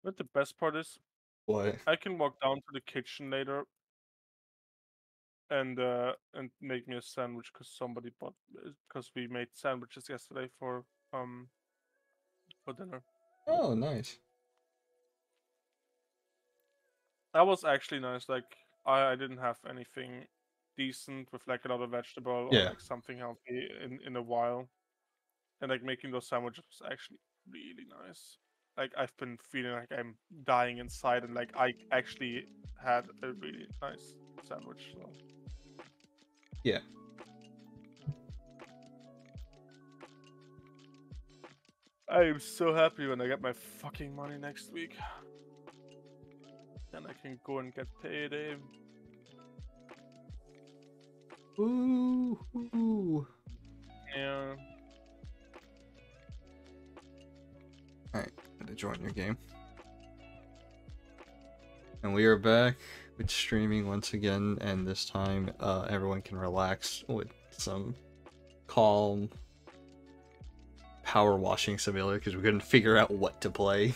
But the best part is, What? I can walk down to the kitchen later and make me a sandwich because somebody bought because we made sandwiches yesterday for dinner. Oh, nice. That was actually nice. Like I didn't have anything decent with like another vegetable or Yeah. like something healthy in a while, and like making those sandwiches was actually really nice. Like I've been feeling like I'm dying inside, and like I actually had a really nice sandwich. So Yeah. I am so happy when I get my fucking money next week, and I can go and get payday. Ooh. Ooh. Yeah. Alright, gotta join your game. And we are back with streaming once again, and this time everyone can relax with some calm power washing simulator because we couldn't figure out what to play.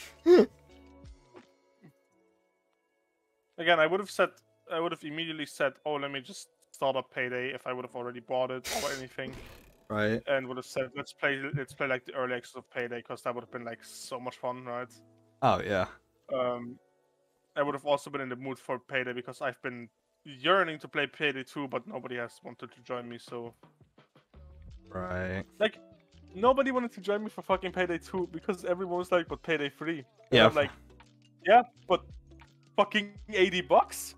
Again, I would have immediately said, "Oh, let me just start up Payday" if I would have already bought it or anything, Right? and would have said, let's play like the early access of Payday" because that would have been like so much fun, right? Oh, yeah. Um, I would have also been in the mood for Payday because I've been yearning to play Payday 2, but nobody has wanted to join me. So Right. like, nobody wanted to join me for fucking Payday 2 because everyone was like, "But Payday 3," and Yeah. I'm like, "Yeah, but fucking $80."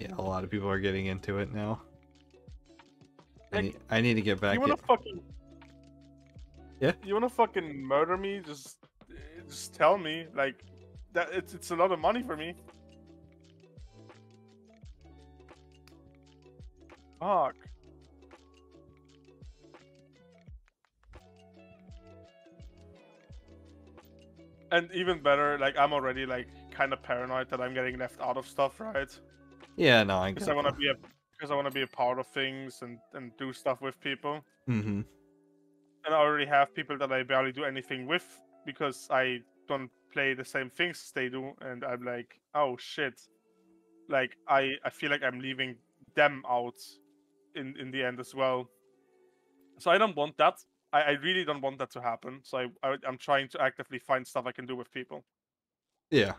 Yeah, a lot of people are getting into it now. Like, I need to get you back wanna it. fucking Yeah. you wanna fucking murder me? Just tell me. Like, that it's a lot of money for me. Fuck. And even better, like I'm already like kind of paranoid that I'm getting left out of stuff, right? Yeah, no, I Because I get wanna that. be a because I wanna be a part of things and do stuff with people. Mm-hmm. And I already have people that I barely do anything with because I don't play the same things as they do, and I'm like, oh shit. Like I feel like I'm leaving them out in the end as well. So I don't want that. I really don't want that to happen. So I'm trying to actively find stuff I can do with people Yeah.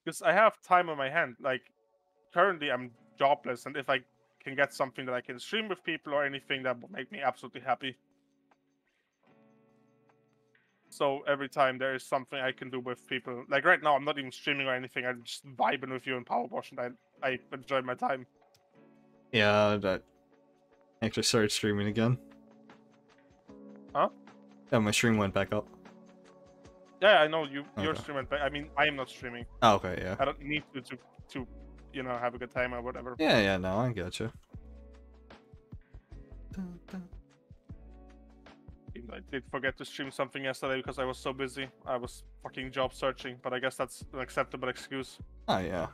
because I have time on my hand. Like currently I'm jobless, and if I can get something that I can stream with people or anything, that will make me absolutely happy. So every time there is something I can do with people, like right now I'm not even streaming or anything. I'm just vibing with you in Power Wash, and I enjoy my time. Yeah, that actually started streaming again. Huh? Yeah, my stream went back up. Yeah, I know you're Okay. streaming, but I mean I am not streaming. Oh, okay, yeah. I don't need to have a good time or whatever. Yeah, yeah, no, I get you. Dun, dun. I did forget to stream something yesterday because I was so busy. I was fucking job searching, but I guess that's an acceptable excuse. Oh, yeah.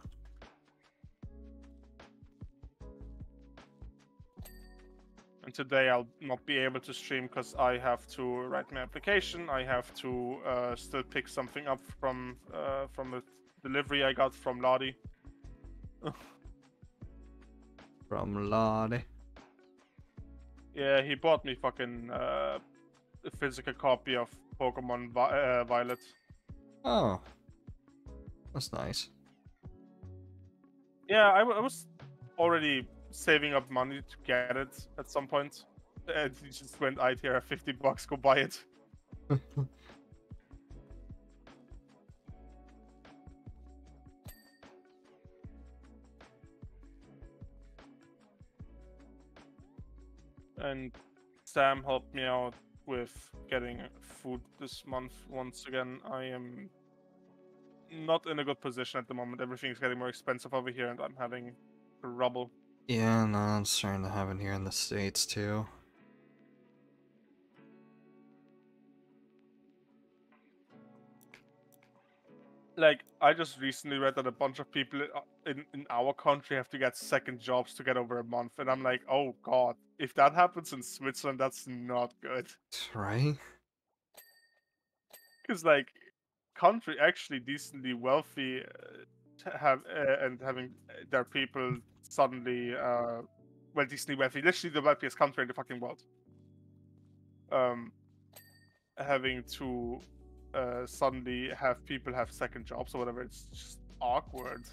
And today I'll not be able to stream because I have to write my application. I have to still pick something up from a delivery I got from Lottie. From Lade. Yeah, he bought me fucking a physical copy of Pokemon Violet. Oh, that's nice. Yeah, I was already saving up money to get it at some point. And he just went, "I'd here, $50, go buy it." And Sam helped me out with getting food this month once again. I am not in a good position at the moment. Everything's getting more expensive over here, and I'm having trouble. Yeah, no, I'm starting to have it here in the States too. Like, I just recently read that a bunch of people in our country have to get second jobs to get over a month, and I'm like, oh god, if that happens in Switzerland, that's not good. Right? Because like country actually decently wealthy have and having their people suddenly well decently wealthy, literally the wealthiest country in the fucking world. Um, having to suddenly have people have second jobs or whatever, it's just awkward.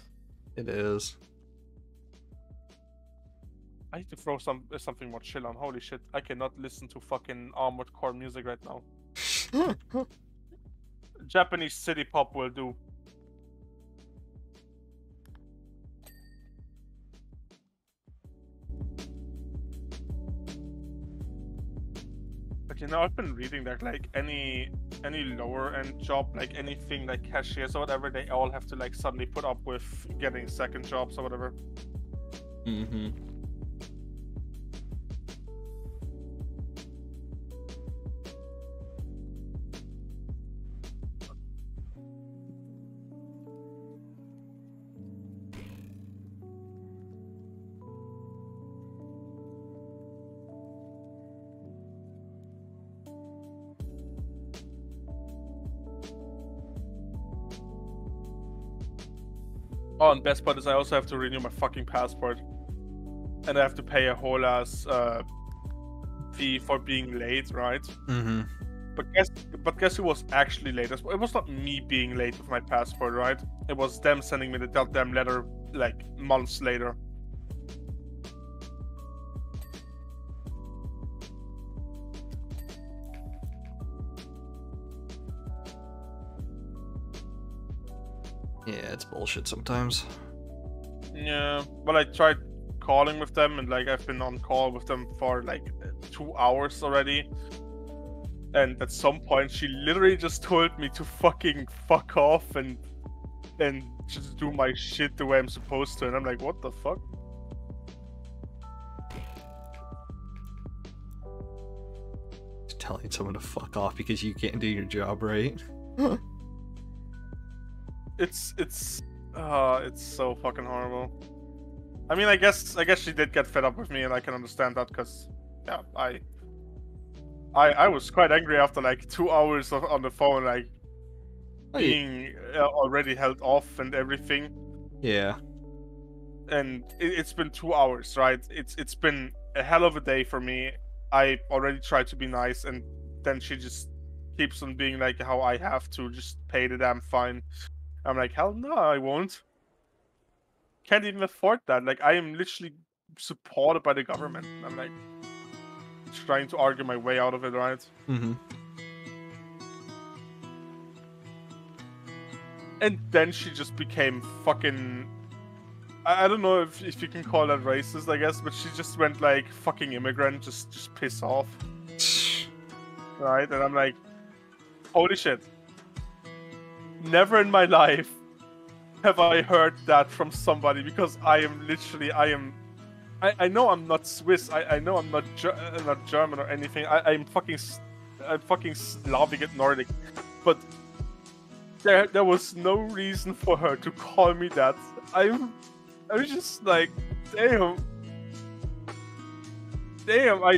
It is. I need to throw something more chill on. Holy shit, I cannot listen to fucking Armored Core music right now. Japanese city pop will do. But you know, I've been reading that like any lower end job, like anything like cashiers or whatever, they all have to like suddenly put up with getting second jobs or whatever. Mm-hmm. Oh, and best part is I also have to renew my fucking passport, and I have to pay a whole ass fee for being late, right? Mm-hmm. But guess who was actually late? It was not me being late with my passport, right? It was them sending me the goddamn letter like months later. Yeah, it's bullshit sometimes. Yeah, well, I tried calling with them, and like I've been on call with them for like 2 hours already. And at some point, she literally just told me to fucking fuck off and just do my shit the way I'm supposed to. And I'm like, what the fuck? Telling someone to fuck off because you can't do your job right. It's so fucking horrible. I mean, I guess she did get fed up with me, and I can understand that because, yeah, I was quite angry after like 2 hours on the phone, like being already held off and everything. Yeah. And it's been 2 hours, right? It's been a hell of a day for me. I already tried to be nice, and then she just keeps on being like how I have to just pay the damn fine. I'm like, hell no, I won't. Can't even afford that. Like, I am literally supported by the government. I'm like trying to argue my way out of it, right? Mm-hmm. And then she just became fucking... I don't know if you can call that racist, I guess, but she just went like fucking immigrant, just piss off. Right? And I'm like, holy shit. Never in my life have I heard that from somebody, because I am literally, I know I'm not Swiss, I know I'm not not German or anything, I'm fucking Slavic and Nordic, but there was no reason for her to call me that. I was just like, damn, I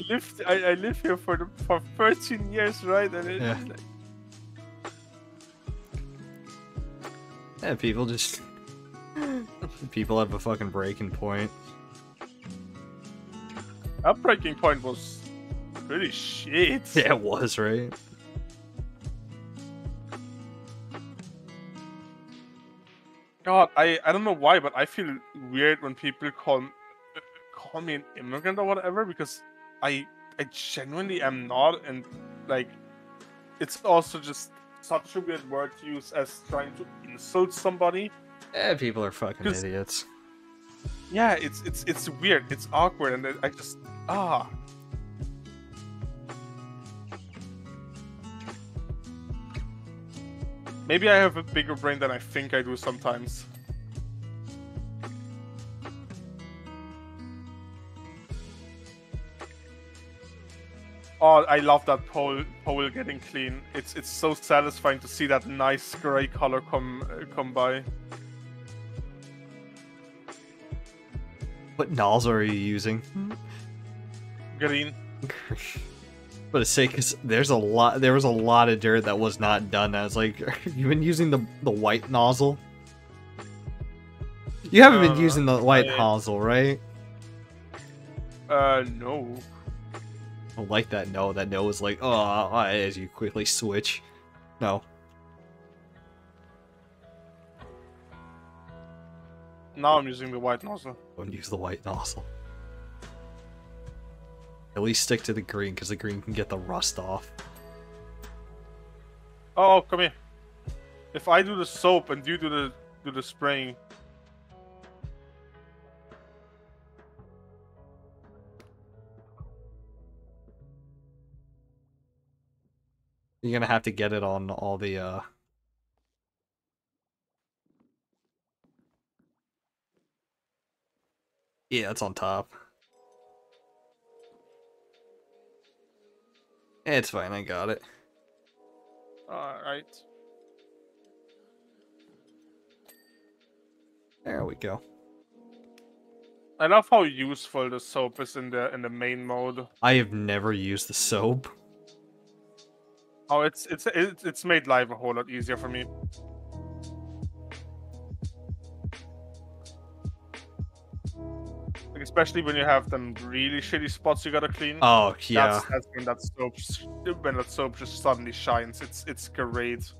live here for 13 years, right? And it's Yeah. like, Yeah, people just... people have a fucking breaking point. that breaking point was pretty shit. Yeah, it was, right? God, I don't know why, but I feel weird when people call me an immigrant or whatever, because I genuinely am not, and like it's also just such a weird word to use as trying to insult somebody. Yeah, people are fucking idiots. Yeah, it's weird, it's awkward, and I just maybe I have a bigger brain than I think I do sometimes. Oh, I love that pole getting clean. It's so satisfying to see that nice gray color come by. What nozzle are you using? Green. But it's say because there was a lot of dirt that was not done. I was like, you've been using the white nozzle. You haven't been using the white nozzle, right? No. I like that no. That no is like, oh, as you quickly switch. No. Now I'm using the white nozzle. Don't use the white nozzle. At least stick to the green, because the green can get the rust off. Oh, come here. If I do the soap and you do the spraying. You're gonna have to get it on all the Yeah, it's on top. It's fine, I got it. Alright. There we go. I love how useful the soap is in the main mode. I have never used the soap. Oh, it's made life a whole lot easier for me. Like, especially when you have them really shitty spots you gotta clean. Oh yeah. That's when that soap just suddenly shines. It's great.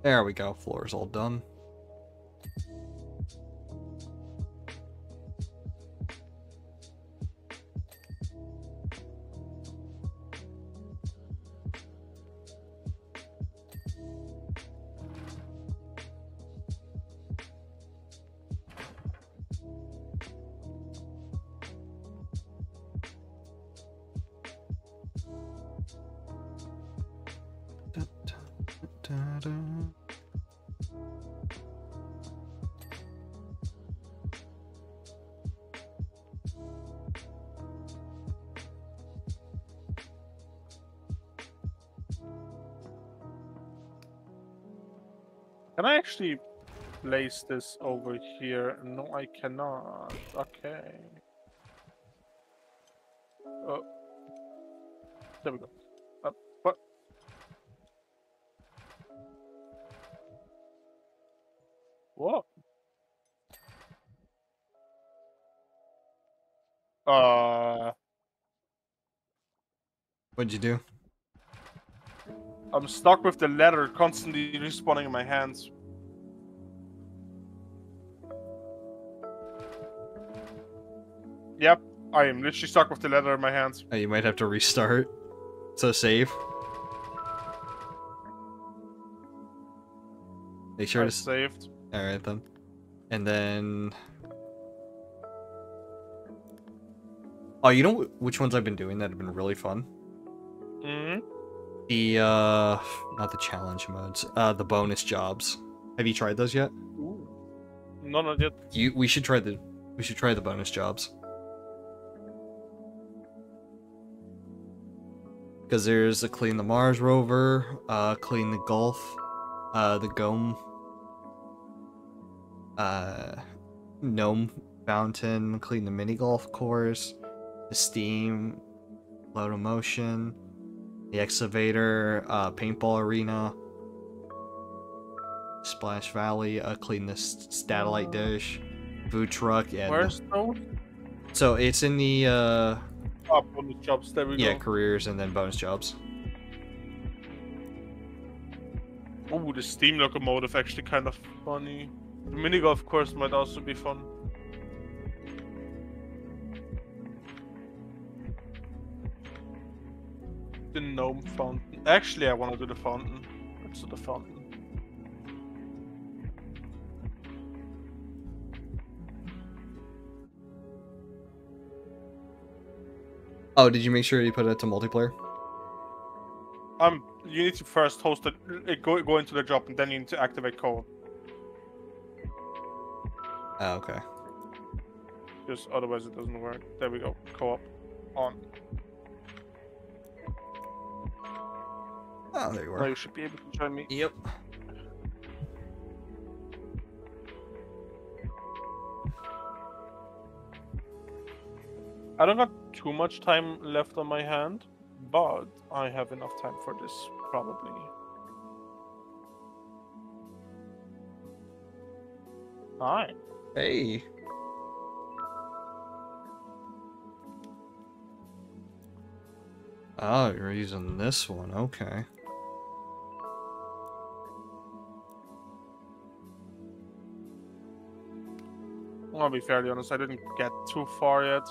There we go. Floor's all done. Can I actually place this over here? No, I cannot. Okay. Oh. There we go. What? What? What'd you do? I'm stuck with the letter constantly respawning in my hands. Yep, I am literally stuck with the letter in my hands. Oh, you might have to restart. So save. Make sure I to saved. Alright then. And then oh, you know which ones I've been doing that have been really fun? Mm-hmm. The not the challenge modes, the bonus jobs. Have you tried those yet? Ooh. No, not yet. We should try the bonus jobs. Because there's a clean the Mars rover, clean the Gulf, the Gome, Gnome Fountain, clean the mini golf course, the Steam, Locomotion, the Excavator, Paintball Arena, Splash Valley, clean the Satellite Dish, Food Truck, and Where's those? so it's in the Oh, bonus jobs. There we go. yeah, careers and then bonus jobs. Oh, the Steam locomotive actually kind of funny. The mini golf course might also be fun. The gnome fountain. Actually, I want to do the fountain. Let's do the fountain. Oh, did you make sure you put it to multiplayer? You need to first host it. Go into the job, and then you need to activate co-op. Oh, okay. Just otherwise it doesn't work. There we go. Co-op on. Oh, there you Now are. you should be able to join me. Yep. I don't got too much time left on my hand, but I have enough time for this, probably. Hi. Hey. Oh, you're using this one. Okay. I'll be fairly honest, I didn't get too far yet.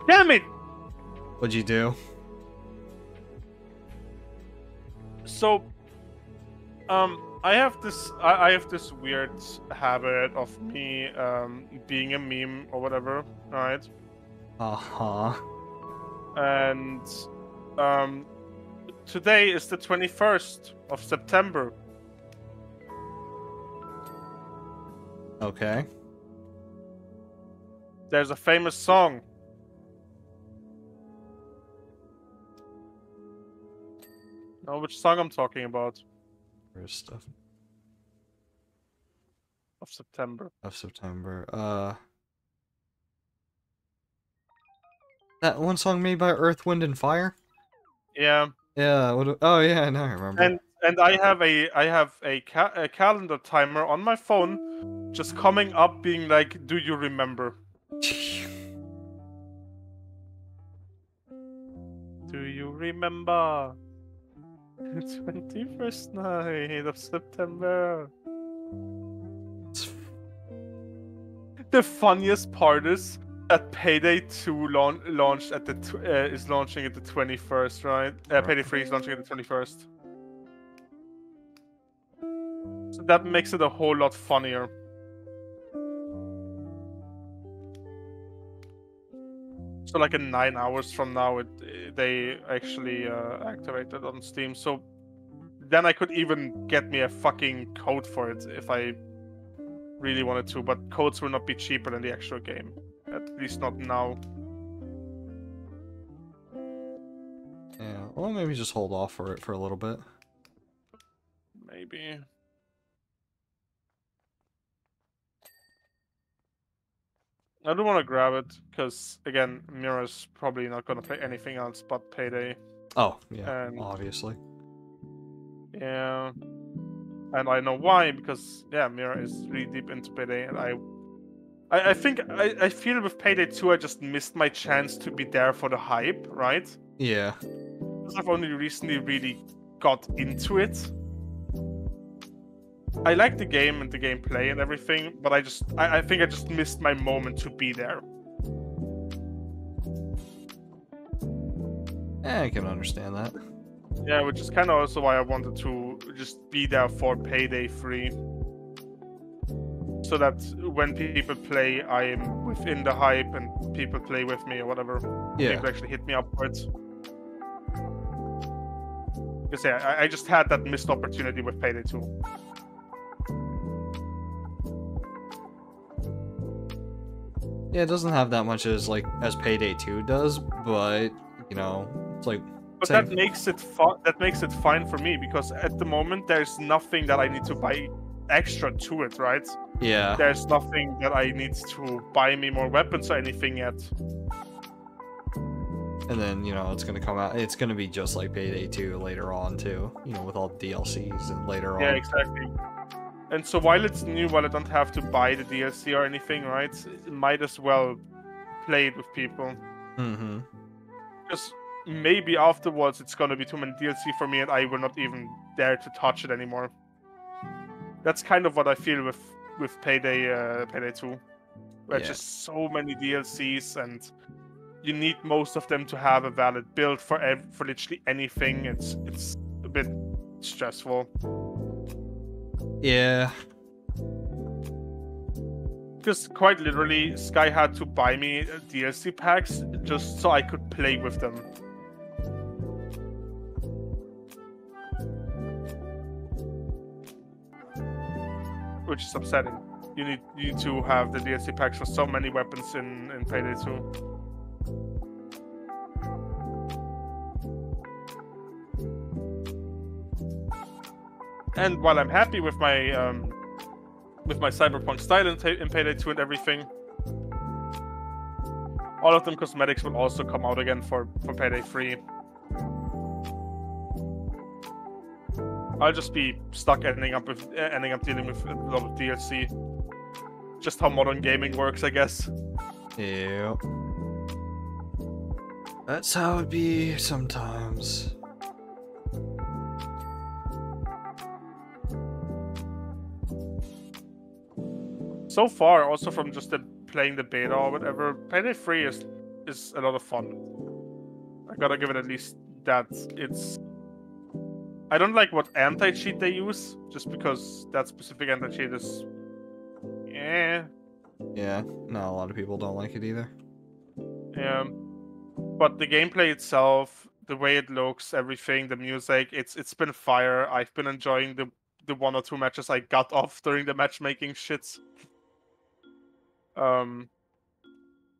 Damn it! What'd you do? So, I have this weird habit of me being a meme or whatever, right? Uh-huh. And today is the 21st of September. Okay. There's a famous song. Know which song I'm talking about? There's stuff Of September. of September. That one song made by Earth, Wind, and Fire? Yeah. Yeah, oh yeah, now I remember. And I have a calendar timer on my phone, just coming up, being like, "Do you remember? Do you remember? 21st night of September." The funniest part is that Payday 2 launched at the is launching at the 21st, right? Payday 3 is launching at the 21st. So that makes it a whole lot funnier. So like in 9 hours from now, they actually activated on Steam. So then I could even get me a fucking code for it if I really wanted to. But codes will not be cheaper than the actual game, at least not now. Yeah, well, maybe just hold off for it for a little bit. Maybe. I do want to grab it, because, again, Mira's probably not going to play anything else but Payday. Oh, yeah, And obviously. yeah. And I know why, because, yeah, Mira is really deep into Payday, and I think, I feel with Payday 2, I just missed my chance to be there for the hype, right? Yeah. Because I've only recently really got into it. I like the game and the gameplay and everything, but I think I just missed my moment to be there. Yeah, I can understand that. Yeah, which is kind of also why I wanted to just be there for Payday 3. So that when people play, I'm within the hype and people play with me or whatever. Yeah. People actually hit me up for it. Because yeah, I just had that missed opportunity with Payday 2. Yeah, it doesn't have that much as Payday 2 does, but you know, it's like. But same. that makes it fun. That makes it fine for me, because at the moment there's nothing that I need to buy extra to it, right? Yeah. There's nothing that I need to buy me more weapons or anything yet. And then, you know, it's gonna come out. It's gonna be just like Payday 2 later on too. You know, with all the DLCs and later on. Yeah, exactly. And so while it's new, while I don't have to buy the DLC or anything, right? It might as well play it with people. Mm-hmm. Because maybe afterwards it's gonna be too many DLC for me and I will not even dare to touch it anymore. That's kind of what I feel with Payday 2. Where Yeah. just so many DLCs and you need most of them to have a valid build for literally anything. It's a bit stressful. Yeah. Because quite literally, Sky had to buy me DLC packs just so I could play with them. Which is upsetting. You need to have the DLC packs for so many weapons in Payday 2. And while I'm happy with my cyberpunk style in Payday 2 and everything, all of them cosmetics will also come out again for Payday 3. I'll just be stuck ending up dealing with a lot of DLC. Just how modern gaming works, I guess. Yeah. That's how it be sometimes. So far, also from just playing the beta or whatever, Payday 3 is a lot of fun. I gotta give it at least that. I don't like what anti-cheat they use, just because that specific anti-cheat is... Yeah, no, a lot of people don't like it either. Yeah. But the gameplay itself, the way it looks, everything, the music, it's been fire. I've been enjoying the 1 or 2 matches I got off during the matchmaking shits.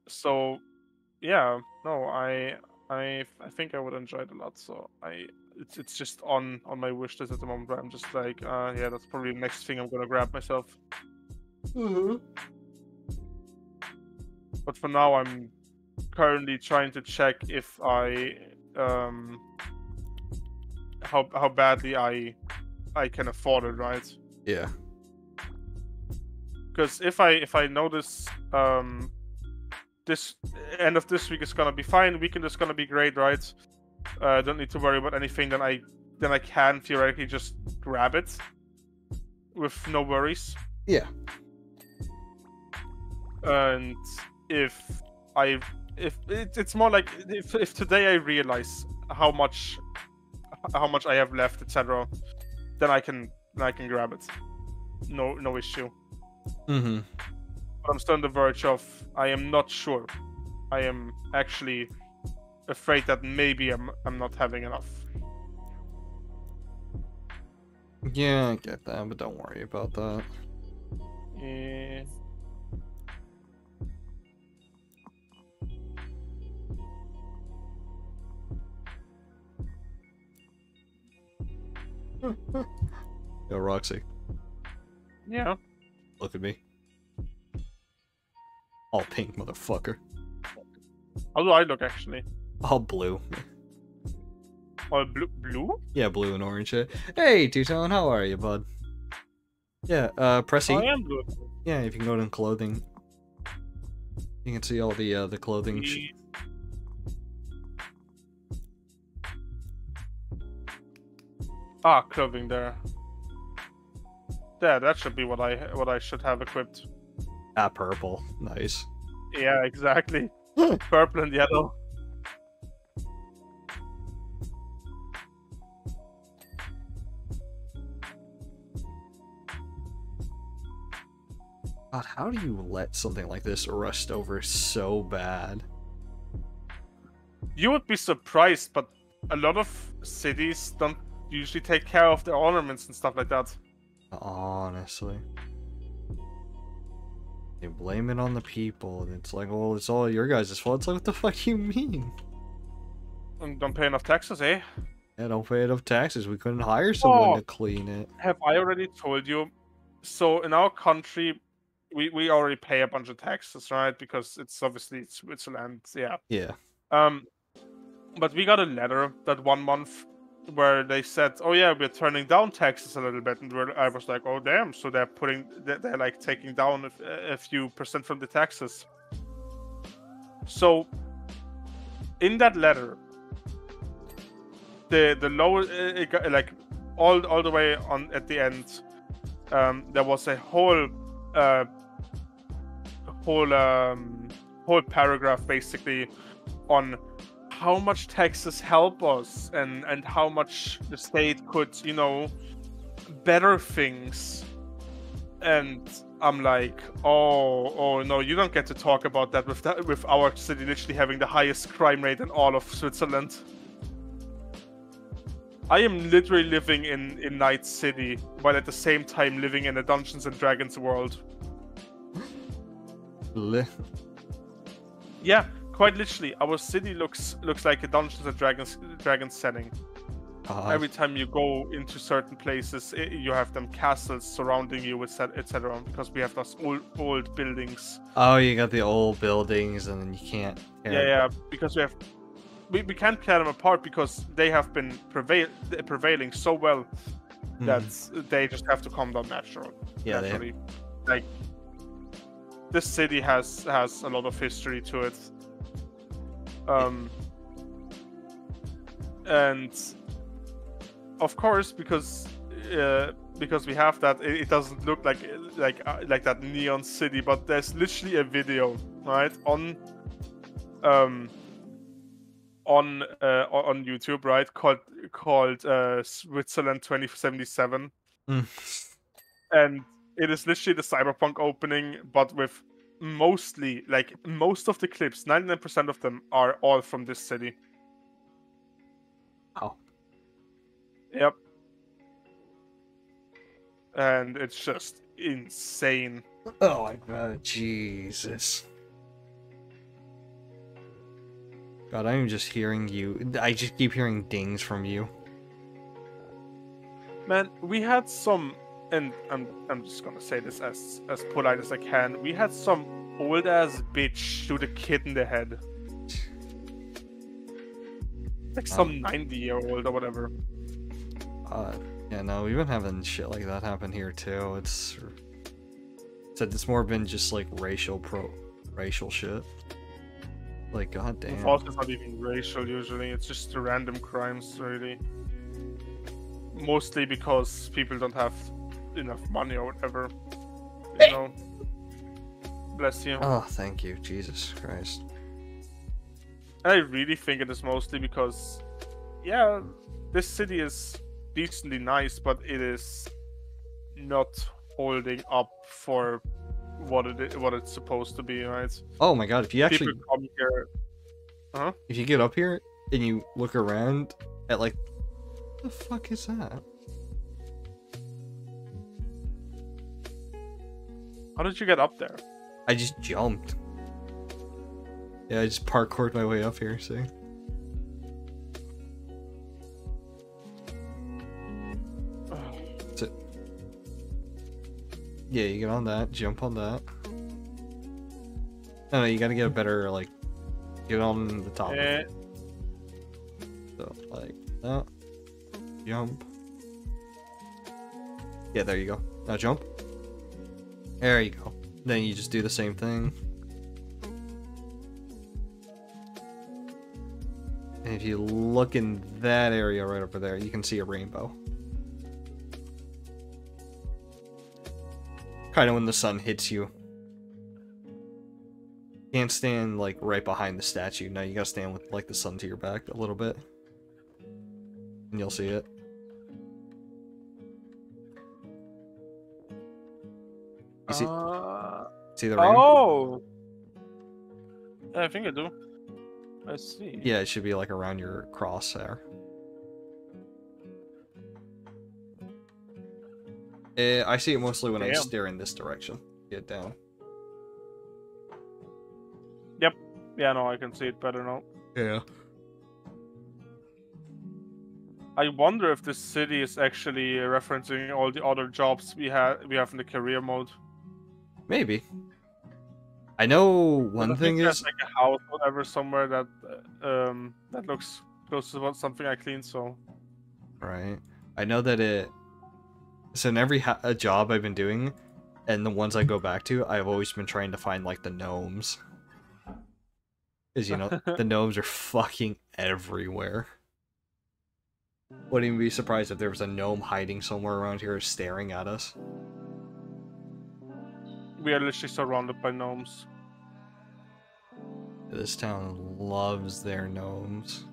So yeah, no, I think I would enjoy it a lot. So it's just on my wish list at the moment where I'm just like, yeah, that's probably the next thing I'm gonna grab myself. But for now, I'm currently trying to check if I how badly I can afford it, right? Yeah. Because if I notice this end of this week is gonna be fine, weekend is gonna be great, right? Don't need to worry about anything. Then I can theoretically just grab it with no worries. Yeah. And if it's more like if today I realize how much I have left, etc., then I can grab it. No issue. Mm-hmm. But I'm still on the verge of I am not sure. I am actually afraid that maybe I'm not having enough. Yeah, I get that, but don't worry about that. Yeah. Yo, Roxy. Yeah. Look at me. All pink, motherfucker. How do I look actually? All blue. Oh, blue? Yeah, blue and orange. Hey, Two-Tone, how are you, bud? Yeah, press E. Oh, I am blue. Yeah, if you can go to clothing, you can see all the clothing. Clothing there. Yeah, that should be what I should have equipped. Purple. Nice. Yeah, exactly. Purple and yellow. God, how do you let something like this rust over so bad? You would be surprised, but a lot of cities don't usually take care of their ornaments and stuff like that. Honestly. They blame it on the people, and it's like, well, it's all your guys' fault. It's like, what the fuck do you mean? And don't pay enough taxes, eh? Yeah, don't pay enough taxes. We couldn't hire someone to clean it. Have I already told you? So in our country, we already pay a bunch of taxes, right? Because it's obviously Switzerland, yeah. Yeah. But we got a letter that 1 month where they said, "Oh yeah, we're turning down taxes a little bit," and I was like, "Oh damn!" So they're like taking down a few percent from the taxes. So in that letter, the lower it got, like all the way on at the end, there was a whole whole paragraph basically on how much taxes help us and how much the state could, better things. And I'm like, oh no, you don't get to talk about that with our city literally having the highest crime rate in all of Switzerland. I am literally living in Night City while at the same time living in a Dungeons and Dragons world. Yeah, quite literally, our city looks like a Dungeons and Dragons setting. Every time you go into certain places, you have them castles surrounding you, etc. Because we have those old buildings. Oh, you got the old buildings, and then you can't. Yeah, because we can't tear them apart because they have been prevailing so well that they just have to come down naturally. Like, this city has a lot of history to it. And of course, because we have that, it doesn't look like that neon city. But there's literally a video, right, on YouTube, right, called Switzerland 2077, and it is literally the Cyberpunk opening, but with most of the clips, 99% of them are all from this city. Oh. Yep. And it's just insane. Oh my god, Jesus. God, I'm just hearing you. I just keep hearing dings from you. Man, we had some, and I'm just gonna say this as polite as I can. We had some old ass bitch shoot a kid in the head. Like some 90-year-old or whatever. Yeah, no, we've been having shit like that happen here too. It's more been just like racial shit. Like, goddamn. False is not even racial usually. It's just random crimes, really. Mostly because people don't have enough money or whatever. You know. Bless you. Oh, thank you, Jesus Christ. And I really think it is mostly because, yeah, this city is decently nice, but it is not holding up for what it's supposed to be, right? Oh my god, if you actually come here, if you get up here and you look around at like, what the fuck is that? How did you get up there? I just jumped. Yeah, I just parkoured my way up here, see? That's it. Yeah, you get on that, jump on that. No, you gotta get a better, like, get on the top of it. So, like that. Jump. Yeah, there you go. Now jump. There you go. Then you just do the same thing. And if you look in that area right over there, you can see a rainbow. Kind of when the sun hits you. Can't stand like right behind the statue. No, you gotta stand with like the sun to your back a little bit. And you'll see it. You see the rainbow? Oh! Yeah, I think I do. I see. Yeah, it should be like around your crosshair. I see it mostly when I stare in this direction. Get down. Yep. Yeah, no, I can see it better now. Yeah. I wonder if this city is actually referencing all the other jobs we have in the career mode. Maybe. I know one thing there's is like a house or whatever somewhere that looks close to something I cleaned. So Right. I know that it. So in every a job I've been doing, and the ones I go back to, I've always been trying to find like the gnomes. Because you know the gnomes are fucking everywhere. Wouldn't even be surprised if there was a gnome hiding somewhere around here staring at us. We are literally surrounded by gnomes. This town loves their gnomes.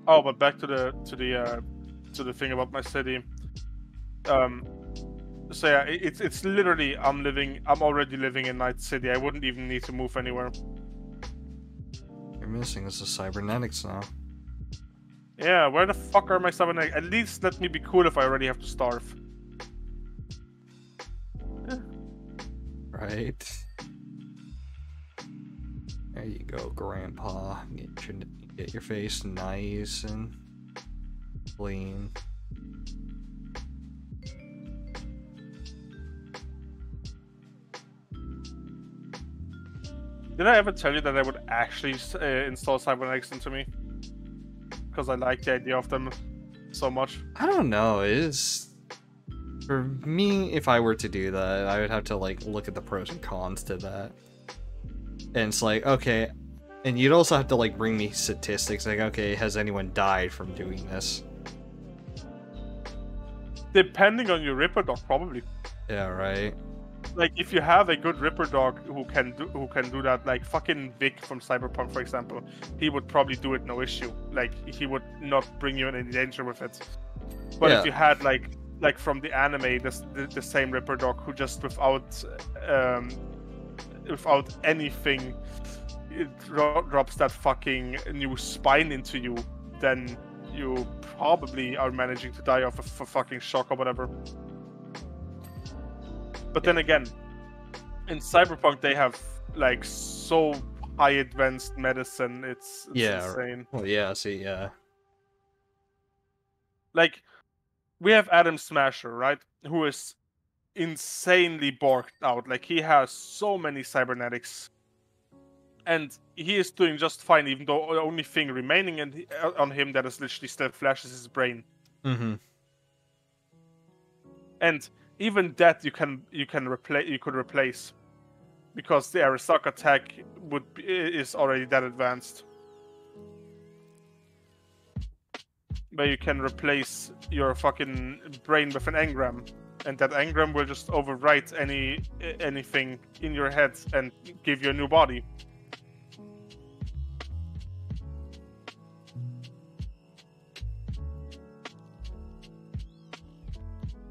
Oh, but back to the thing about my city. So yeah, it's literally I'm already living in Night City. I wouldn't even need to move anywhere. You're missing is the cybernetics now. Yeah, where the fuck are my cybernetics? At least let me be cool if I already have to starve. Right. There you go, Grandpa. Get your face nice and clean. Did I ever tell you that I would actually install cybernetics into me? Because I like the idea of them so much. I don't know. It is for me. If I were to do that, I would have to like look at the pros and cons to that. And it's like, okay, and you'd also have to like bring me statistics. Like, okay, has anyone died from doing this? Depending on your Ripper Dog, probably. Yeah, right. Like if you have a good Ripper Dog who can do that, like fucking Vic from Cyberpunk, for example, he would probably do it no issue. Like he would not bring you in any danger with it. But if you had like from the anime, the same Ripper Dog who just without anything it drops that fucking new spine into you, then you probably are managing to die of a fucking shock or whatever. But then again, in Cyberpunk they have like so high advanced medicine, it's insane. Well, yeah, see, yeah. Like, we have Adam Smasher, right? Who is insanely borked out. Like, he has so many cybernetics. And he is doing just fine, even though the only thing remaining on him that is literally still flesh is his brain. Mm-hmm. And even that you could replace, because the Arasaka tech is already that advanced, where you can replace your fucking brain with an engram, and that engram will just overwrite anything in your head and give you a new body.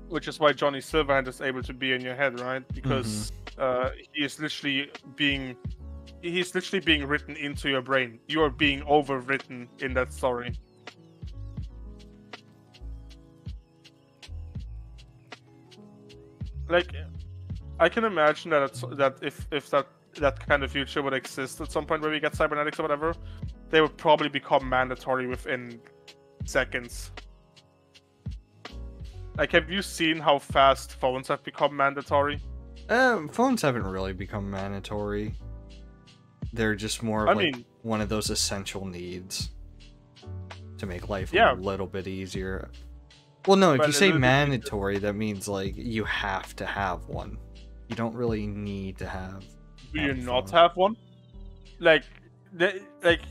Which is why Johnny Silverhand is able to be in your head, right? Because he is literally being written into your brain. You are being overwritten in that story. Like, I can imagine that if that kind of future would exist at some point where we get cybernetics or whatever, they would probably become mandatory within seconds. Like, have you seen how fast phones have become mandatory? Phones haven't really become mandatory. They're just more of one of those essential needs to make life a little bit easier. Well, no, if you say mandatory, that means like you have to have one. You don't really need to have. Do you not have one? Like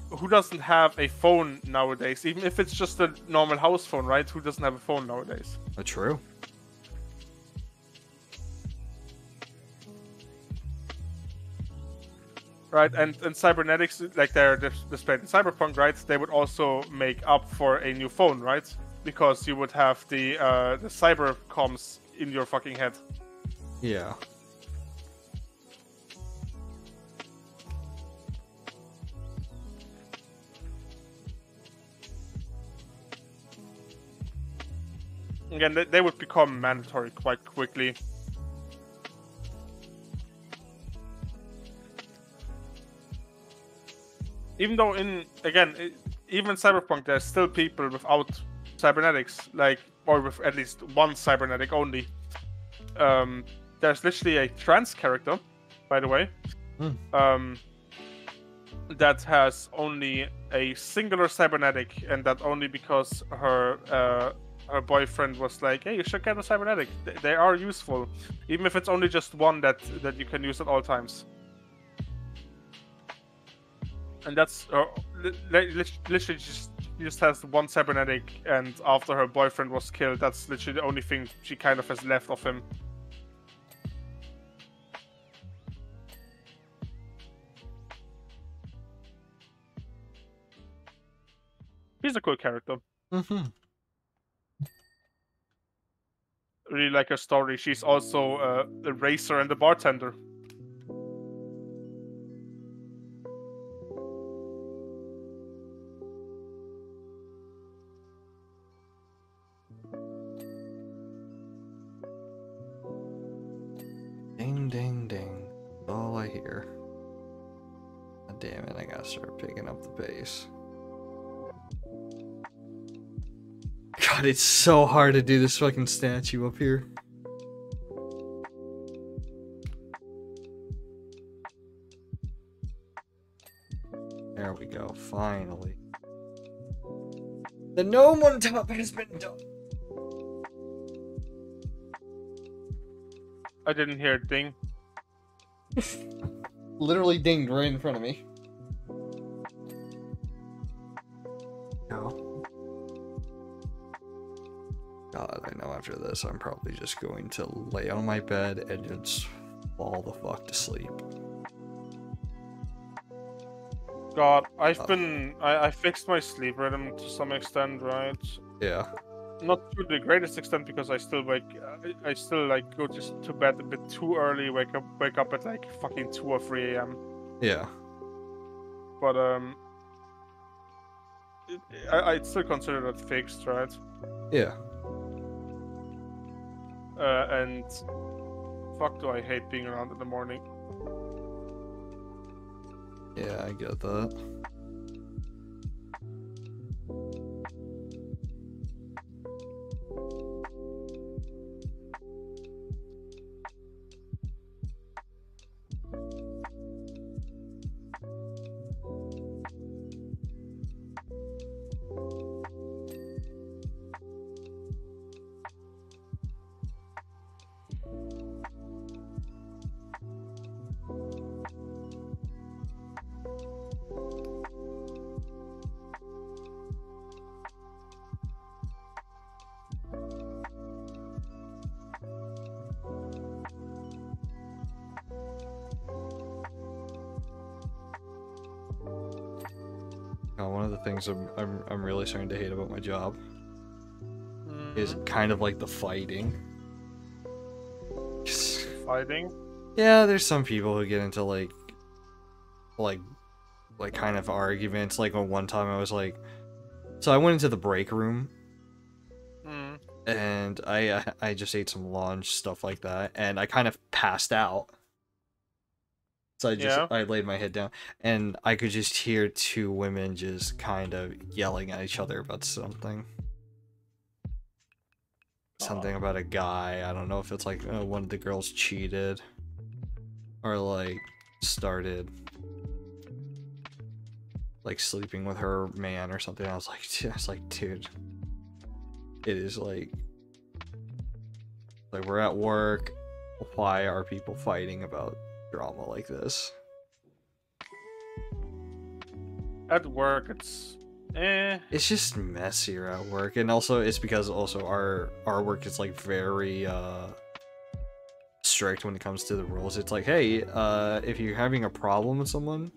who doesn't have a phone nowadays? Even if it's just a normal house phone, right? Who doesn't have a phone nowadays? True. Right, and cybernetics, like they're displayed in Cyberpunk, right? They would also make up for a new phone, right? Because you would have the cyber comms in your fucking head. Yeah. Again, they would become mandatory quite quickly. Even though even Cyberpunk, there's still people without cybernetics, like, or with at least one cybernetic only. There's literally a trans character by the way. That has only a singular cybernetic, and that only because her boyfriend was like, "Hey, you should get a cybernetic. They are useful, even if it's only just one that you can use at all times." And that's literally just has one cybernetic, and after her boyfriend was killed, that's literally the only thing she kind of has left of him. He's a cool character. Really like her story. She's also a racer and a bartender. Ding, ding, ding. That's all I hear. God damn it, I gotta start picking up the pace. God, it's so hard to do this fucking statue up here. There we go, finally. The gnome on top has been done. I didn't hear a ding. Literally dinged right in front of me. No. God, I know after this I'm probably just going to lay on my bed and just fall the fuck to sleep. God, I fixed my sleep rhythm to some extent, right? Yeah. Not to the greatest extent, because I still like go just to bed a bit too early, wake up at like fucking 2 or 3 a.m. Yeah. But I'd still consider that fixed, right? Yeah. And fuck, do I hate being around in the morning. Yeah, I get that. One of the things I'm really starting to hate about my job is kind of like the fighting. Fighting? Yeah, there's some people who get into like kind of arguments. Like one time I was like, so I went into the break room and I just ate some lunch, stuff like that, and I kind of passed out. So I laid my head down, and I could just hear two women just kind of yelling at each other about something. Something about a guy. I don't know if it's like one of the girls cheated, or like started like sleeping with her man or something. I was like, dude, it is like we're at work. Why are people fighting about drama like this? At work, it's just messier at work, and also it's because also our work is like very strict when it comes to the rules. It's like, hey, if you're having a problem with someone,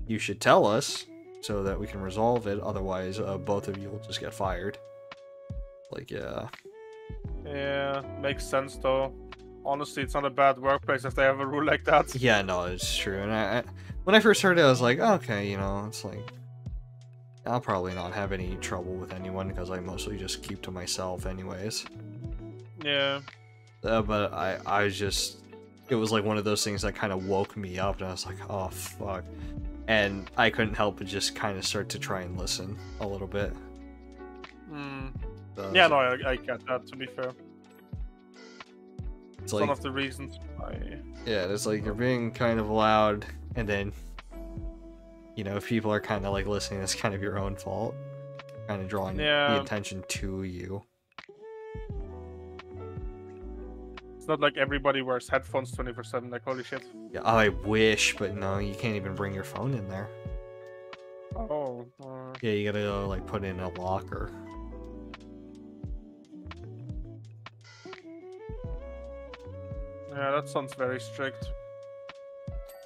you should tell us so that we can resolve it. Otherwise, both of you will just get fired. Like, yeah. Yeah, makes sense though. Honestly, it's not a bad workplace if they have a rule like that. Yeah, no, it's true. And when I first started, I was like, okay, you know, it's like, I'll probably not have any trouble with anyone because I mostly just keep to myself anyways. Yeah. But I was just, it was like one of those things that kind of woke me up, and I was like, oh, fuck. And I couldn't help but just kind of start to try and listen a little bit. Yeah, no, I get that, to be fair. It's one of the reasons why. Yeah, it's like you're being kind of loud, and then, you know, if people are kind of like listening, it's kind of your own fault. Kind of drawing the attention to you. It's not like everybody wears headphones 24/7, like holy shit. Yeah, I wish, but no, you can't even bring your phone in there. Oh. Yeah, you gotta go, like, put it in a locker. Yeah, that sounds very strict.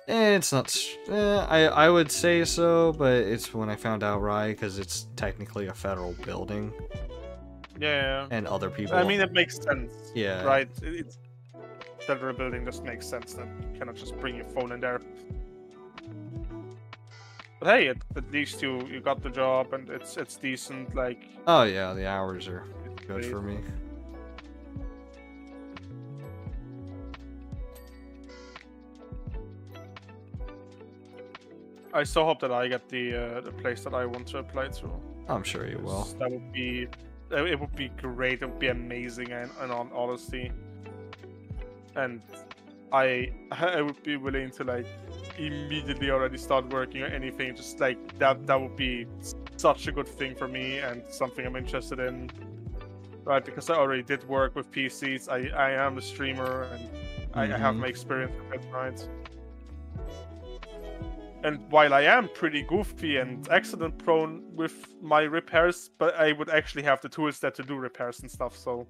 It's not. I would say so, but it's when I found out why, because it's technically a federal building. Yeah. And other people. I mean, it makes sense. Yeah. Right. It's federal building. Just makes sense that you cannot just bring your phone in there. But hey, at least you got the job and it's decent. Like. Oh yeah, the hours are good for me. I so hope that I get the place that I want to apply to. I'm sure you will. That would be, it would be great. It would be amazing, and on honesty. And I would be willing to like immediately already start working or anything. Just like that would be such a good thing for me and something I'm interested in. Right, because I already did work with PCs. I am a streamer and I have my experience with it, right? And while I am pretty goofy and accident prone with my repairs, but I would actually have the tools there to do repairs and stuff, so.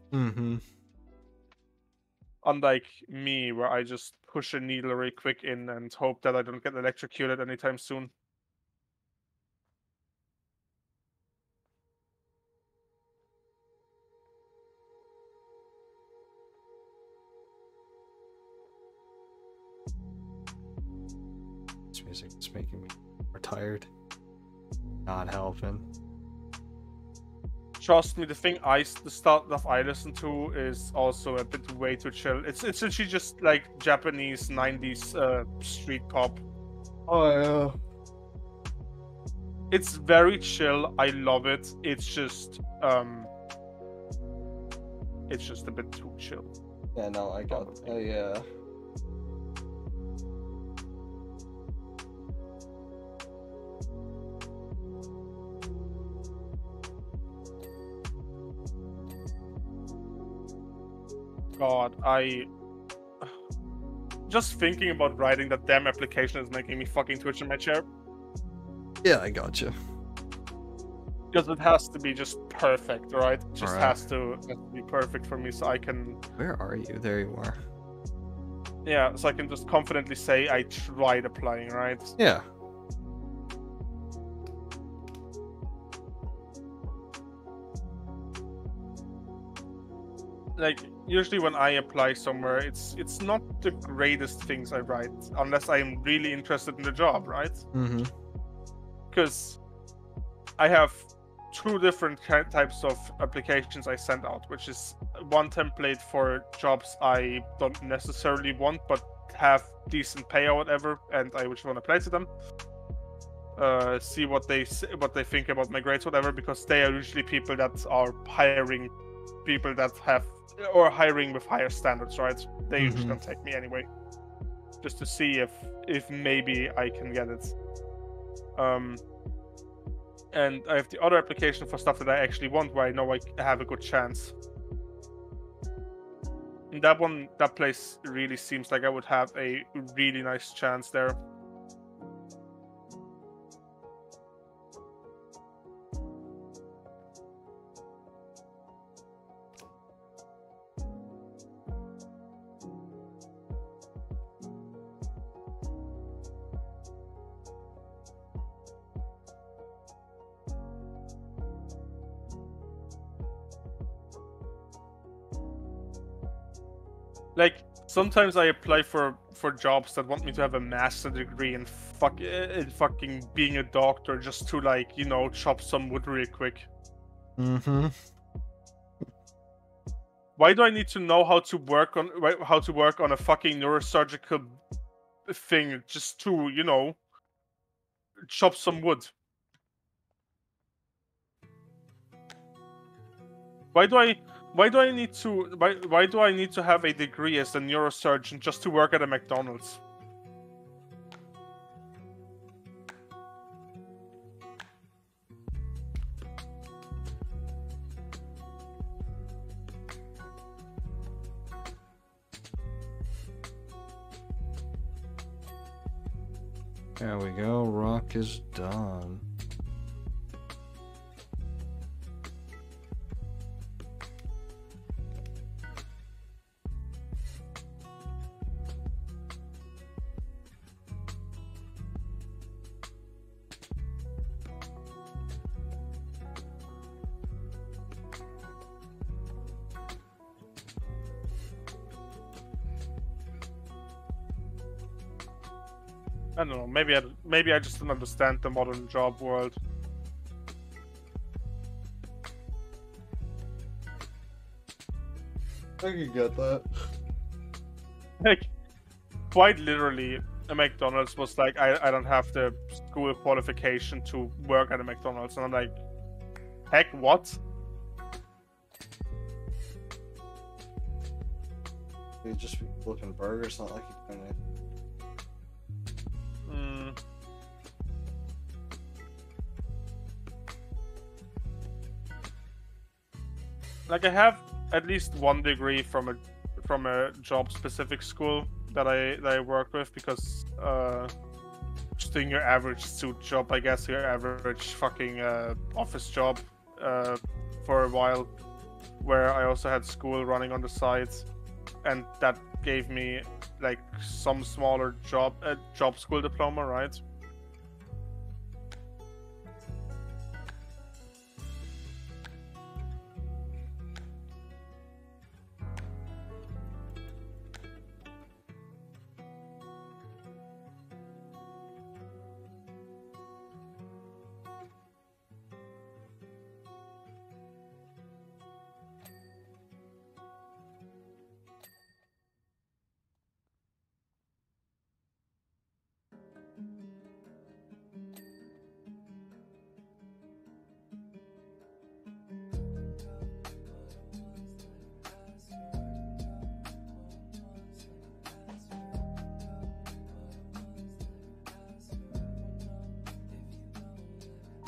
Unlike me, where I just push a needle really quick in and hope that I don't get electrocuted anytime soon. This music is making me more tired. Not helping. Trust me, the stuff I listen to is also a bit way too chill. It's essentially just like Japanese 90s street pop. Oh yeah. It's very chill. I love it. It's just a bit too chill. Yeah, no, I got. Oh yeah. God, just thinking about writing that damn application is making me fucking twitch in my chair. Yeah, I gotcha. Because it has to be just perfect, right? It just has to be perfect for me so I can... Where are you? There you are. Yeah, so I can just confidently say I tried applying, right? Yeah. Like, usually when I apply somewhere, it's not the greatest things I write, unless I'm really interested in the job, right? Because I have two different types of applications I send out, which is one template for jobs I don't necessarily want, but have decent pay or whatever, and I just want to apply to them. See what they think about my grades, whatever, because they are usually people that are hiring people that have, or hiring with higher standards, right? They usually don't take me anyway, just to see if maybe I can get it. And I have the other application for stuff that I actually want, where I know I have a good chance. And that place really seems like I would have a really nice chance there. Like, sometimes I apply for jobs that want me to have a master degree in fucking being a doctor, just to, like, you know, chop some wood really quick. Why do I need to know how to work on a fucking neurosurgical thing just to, you know, chop some wood? Why do I Why do I need to? Why do I need to have a degree as a neurosurgeon just to work at a McDonald's? There we go. Rock is done. I don't know. Maybe I just don't understand the modern job world. I can get that. Like, quite literally, a McDonald's was like, I don't have the school qualification to work at a McDonald's, and I'm like, heck, what? You just be flipping burgers, not like you're doing it. Like, I have at least one degree from a job specific school that I work with, because just doing your average suit job, I guess, your average fucking office job for a while, where I also had school running on the side, and that gave me like some smaller job school diploma, right?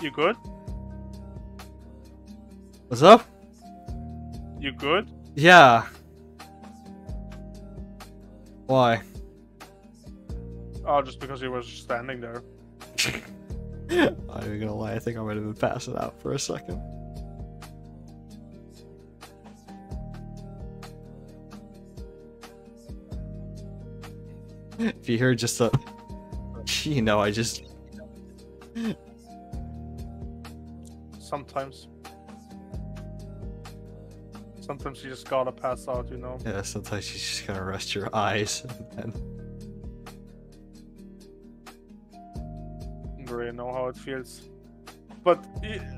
You good? What's up? You good? Yeah. Why? Oh, just because you were standing there. I'm not even gonna lie, I think I might have been passing out for a second. If you heard just a... You know, I just... Sometimes. Sometimes you just gotta pass out, you know? Yeah, sometimes you just gotta rest your eyes and... Don't really know how it feels. But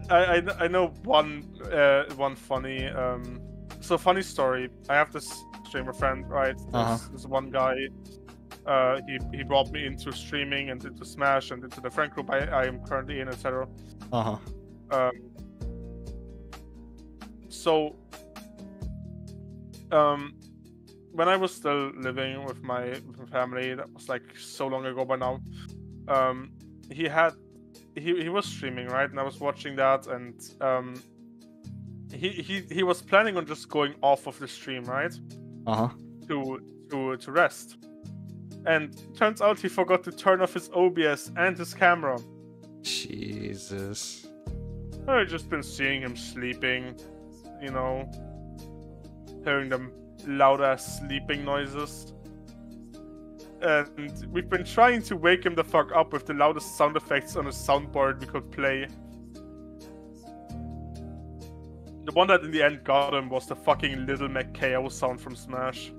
I know one funny funny story. I have this streamer friend, right? This one guy. He brought me into streaming and into Smash and into the friend group I am currently in, etc. When I was still living with my family, that was like so long ago by now. He was streaming, right, and I was watching that, and he was planning on just going off of the stream, right? To rest. And turns out he forgot to turn off his OBS and his camera. Jesus. I've just been seeing him sleeping, you know, hearing them loud ass sleeping noises. And we've been trying to wake him the fuck up with the loudest sound effects on a soundboard we could play. The one that in the end got him was the fucking Little Mac KO sound from Smash.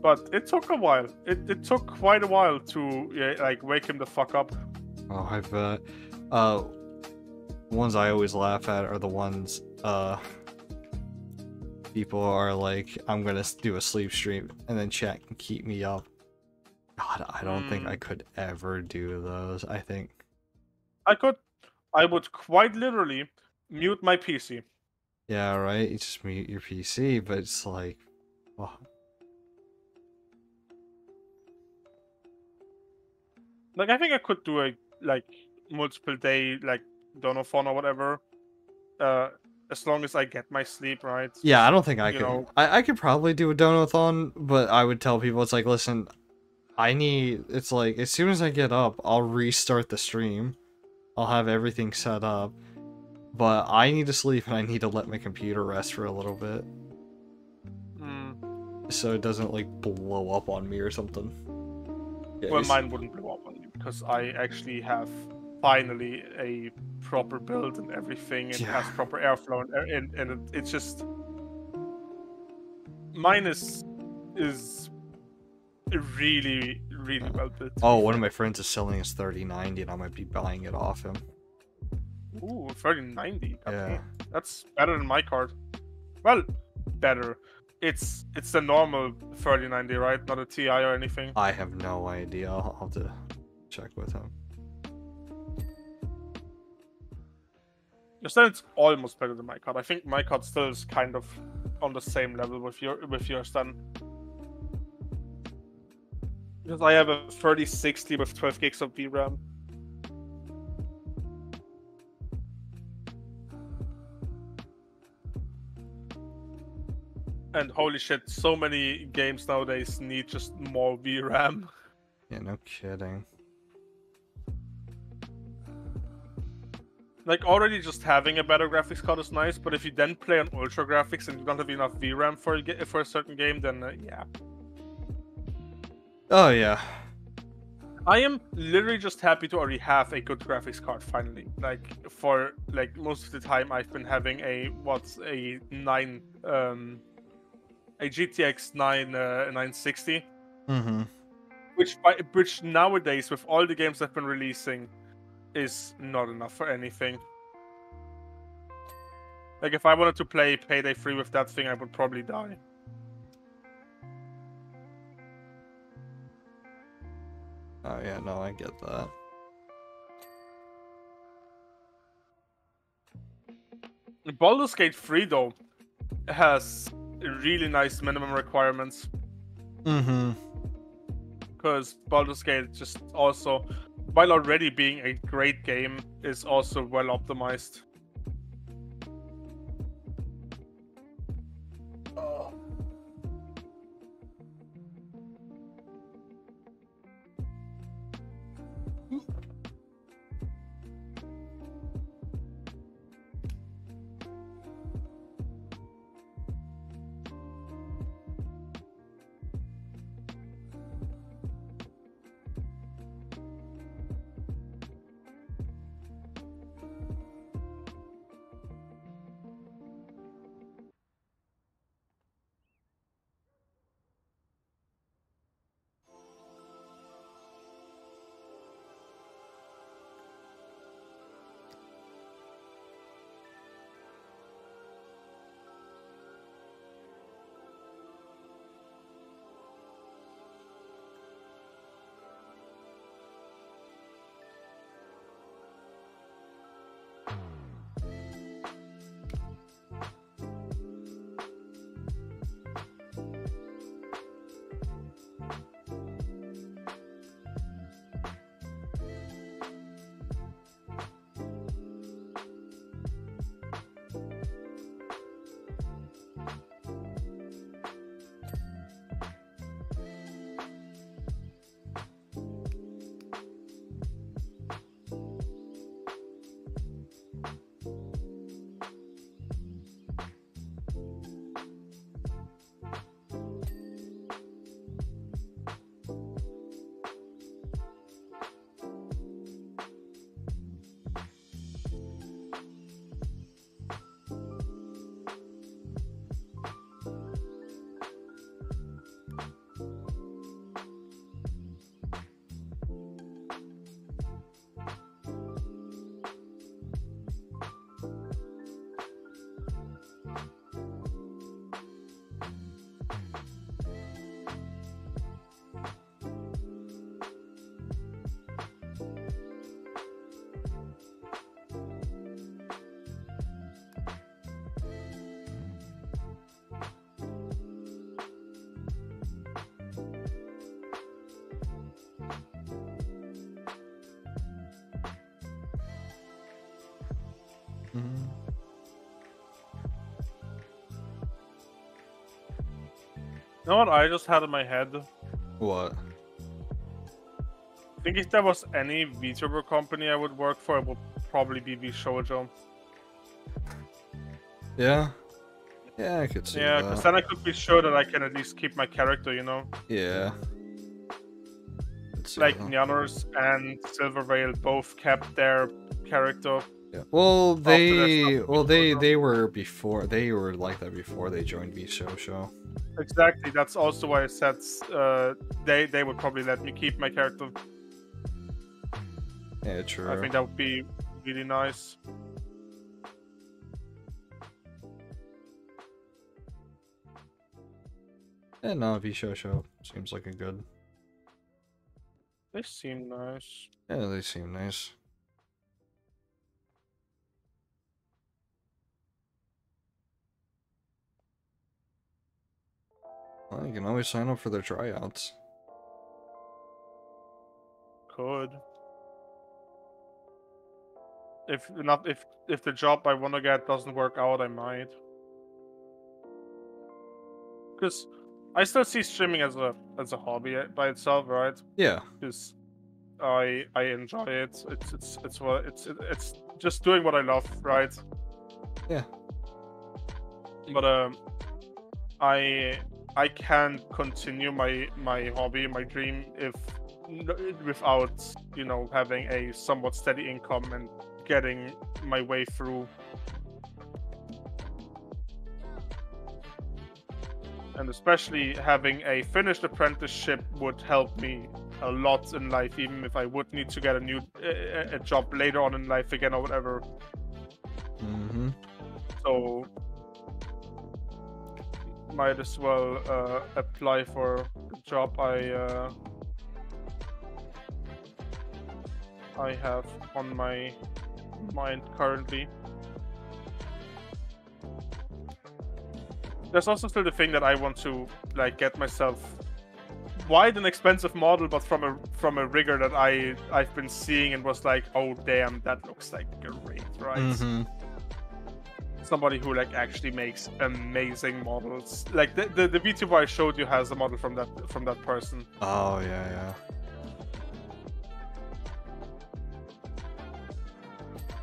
But it took a while. It took quite a while to like wake him the fuck up. Oh, I bet. Ones I always laugh at are the ones people are like, I'm gonna do a sleep stream and then chat can keep me up. God, I don't think I could ever do those. I think I could. I would quite literally mute my PC. Yeah, right. You just mute your PC, but it's like, oh, Like I think I could do a like multiple day like donathon or whatever. Uh, as long as I get my sleep right. yeah. I don't think I You could. know. I could probably do a donathon, but I would tell people it's like, listen, I need. It's like as soon as I get up, I'll restart the stream. I'll have everything set up, but I need to sleep and I need to let my computer rest for a little bit, Mm, so it doesn't like blow up on me or something. Yeah, well, mine wouldn't blow up on you because I actually have finally a proper build and everything. It yeah. has proper airflow and it's just mine is really well built. To Oh, be one of fair. my friends is selling his 3090 and I might be buying it off him. Ooh, 3090. Yeah. Okay, that's better than my card. Well, better. It's the normal 3090, right? Not a Ti or anything. I have no idea. I'll have to check with him. Just then it's almost better than my card. I think my card still is kind of on the same level with yours then. Because I have a 3060 with 12 gigs of VRAM. And holy shit, so many games nowadays need just more VRAM. Yeah, no kidding. Like, already just having a better graphics card is nice, but if you then play on ultra graphics and you don't have enough VRAM for a certain game, then yeah. Oh, yeah. I am literally just happy to already have a good graphics card finally. Like, for like most of the time I've been having a GTX 960, Mm-hmm. which nowadays with all the games I've been releasing is not enough for anything. Like if I wanted to play Payday 3 with that thing, I would probably die. Oh, yeah, no, I get that. Baldur's Gate 3 though has really nice minimum requirements. Mm-hmm. Because Baldur's Gate just also, while already being a great game, is also well optimized. Mhm. You know what I just had in my head? What? I think if there was any VTuber company I would work for, it would probably be VShojo. Yeah? Yeah, I could see Yeah, because that. then I could be sure that I can at least keep my character, you know? Yeah. Let's see Like that. Nyanors and Silvervale both kept their character Yeah. Well, after their stuff. they were like that before they joined VShojo. Exactly, that's also why I said they would probably let me keep my character. Yeah, I true. think that would be really nice. Yeah, no, VShojo seems like a good. They seem nice. Yeah, they seem nice. Well, you can always sign up for their tryouts. Could. If the job I want to get doesn't work out, I might. Because I still see streaming as a hobby by itself, right? Yeah. Because I enjoy it. It's just doing what I love, right? Yeah. But I can't continue my hobby, my dream, without having a somewhat steady income and getting my way through. And especially having a finished apprenticeship would help me a lot in life, even if I would need to get a job later on in life again or whatever. Mm-hmm. So might as well apply for the job I have on my mind currently. There's also still the thing that I want to get myself quite an expensive model, but from a rigger that I've been seeing and was like, oh damn, that looks like great, right? Mm-hmm. Somebody who actually makes amazing models. Like the VTuber I showed you has a model from that person. Oh yeah, yeah.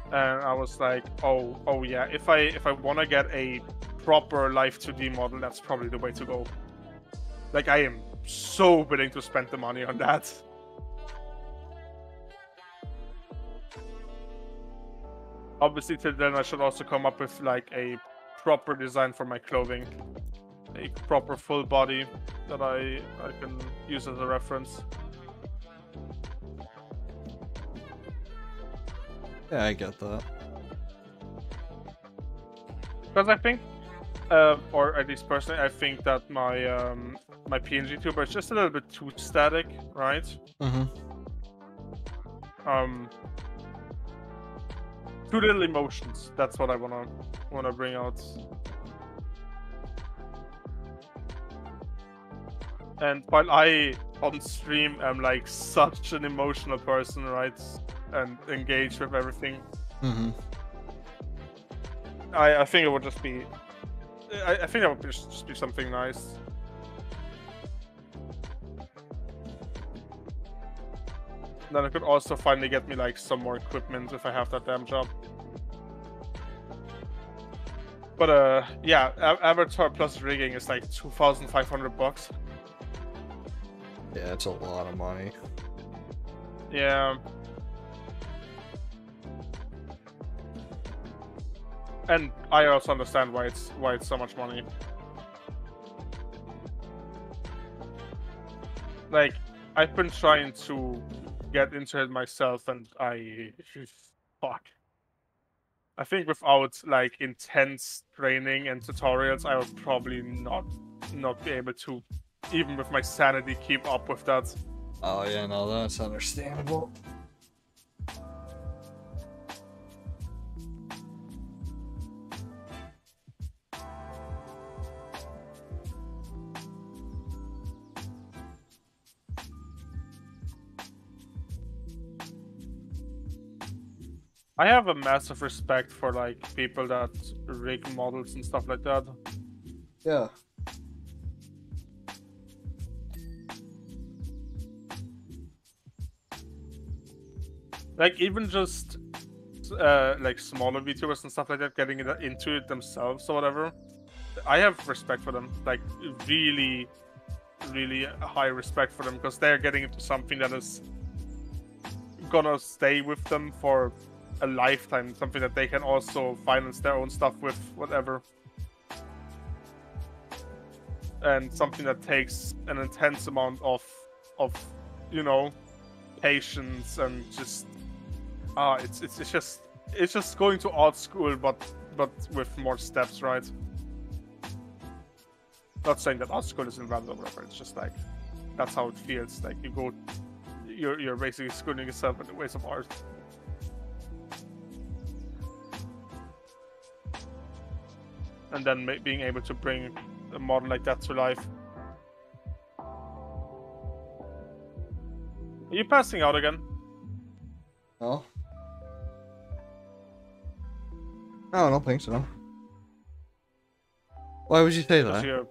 And I was like, oh yeah, if I want to get a proper Life 2D model, that's probably the way to go. Like, I am so willing to spend the money on that. Obviously, till then I should also come up with a proper design for my clothing, a proper full body that I can use as a reference. Yeah, I get that. Because I think, or at least personally, I think that my my PNG tuber is just a little bit too static, right? Mm-hmm. Too little emotions. That's what I wanna bring out. And while I on stream am such an emotional person, right, and engaged with everything, Mm-hmm. I think it would just be. I think that would just be something nice. Then I could also finally get me some more equipment if I have that damn job. But yeah, Avatar plus rigging is like $2,500. Yeah, it's a lot of money. Yeah. And I also understand why it's so much money. Like, I've been trying to get into it myself, and fuck. I think without intense training and tutorials, I would probably not be able to, even with my sanity, keep up with that. Oh yeah, no, that's understandable. I have a massive respect for like people that rig models and stuff like that. Yeah. Like even just like smaller VTubers and stuff like that getting into it themselves or whatever. I have respect for them. Like really, really high respect for them because they're getting into something that is gonna stay with them for a lifetime. Something that they can also finance their own stuff with, whatever. And something that takes an intense amount of you know, patience and just it's just going to art school but with more steps, right? Not saying that art school is invalid or whatever, it's just like that's how it feels. Like you're basically schooling yourself in the ways of art. And then being able to bring a model like that to life. Are you passing out again? No. No, I don't think so. Why would you say that?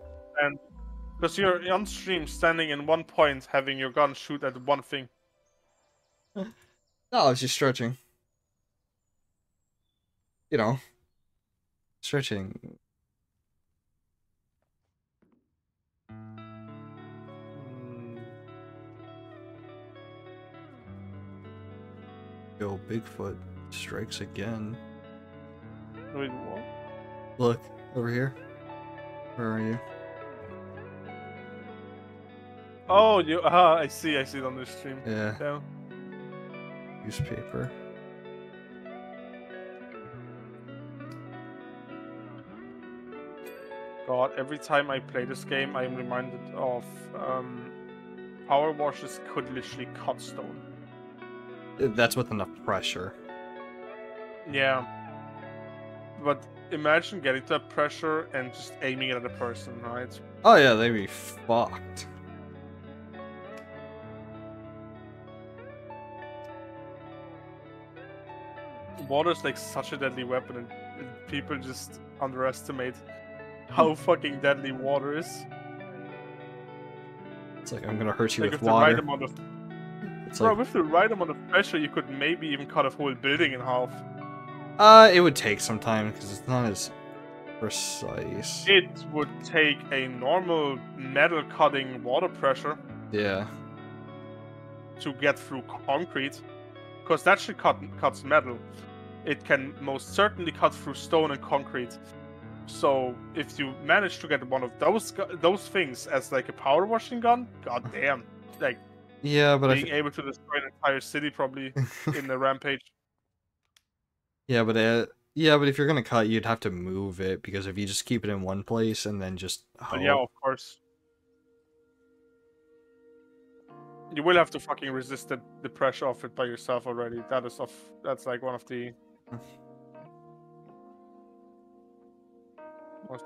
Because you're on stream standing in one point having your gun shoot at one thing. No, I was just stretching. You know. Stretching. Yo, Bigfoot strikes again. Wait, what? Look, over here. Where are you? Oh, I see it on the stream. Yeah. Newspaper. God, every time I play this game, I am reminded of power washes could literally cut stone. That's with enough pressure. Yeah. But imagine getting to that pressure and just aiming it at a person, right? Oh yeah, they'd be fucked. Water's like such a deadly weapon, and people just underestimate how fucking deadly water is. It's like, I'm gonna hurt you like with with water. The right amount of... It's Bro, like... with the right amount of pressure, you could maybe even cut a whole building in half. It would take some time because it's not as precise. It would take a normal metal cutting water pressure. Yeah. To get through concrete, because that shit cuts metal. It can most certainly cut through stone and concrete. So if you manage to get one of those things as like a power washing gun, goddamn, like yeah, but being able to destroy an entire city probably in the rampage. Yeah, but if you're gonna cut, you'd have to move it because if you just keep it in one place and then just Yeah, of course. You will have to fucking resist the pressure of it by yourself already. That's like one of the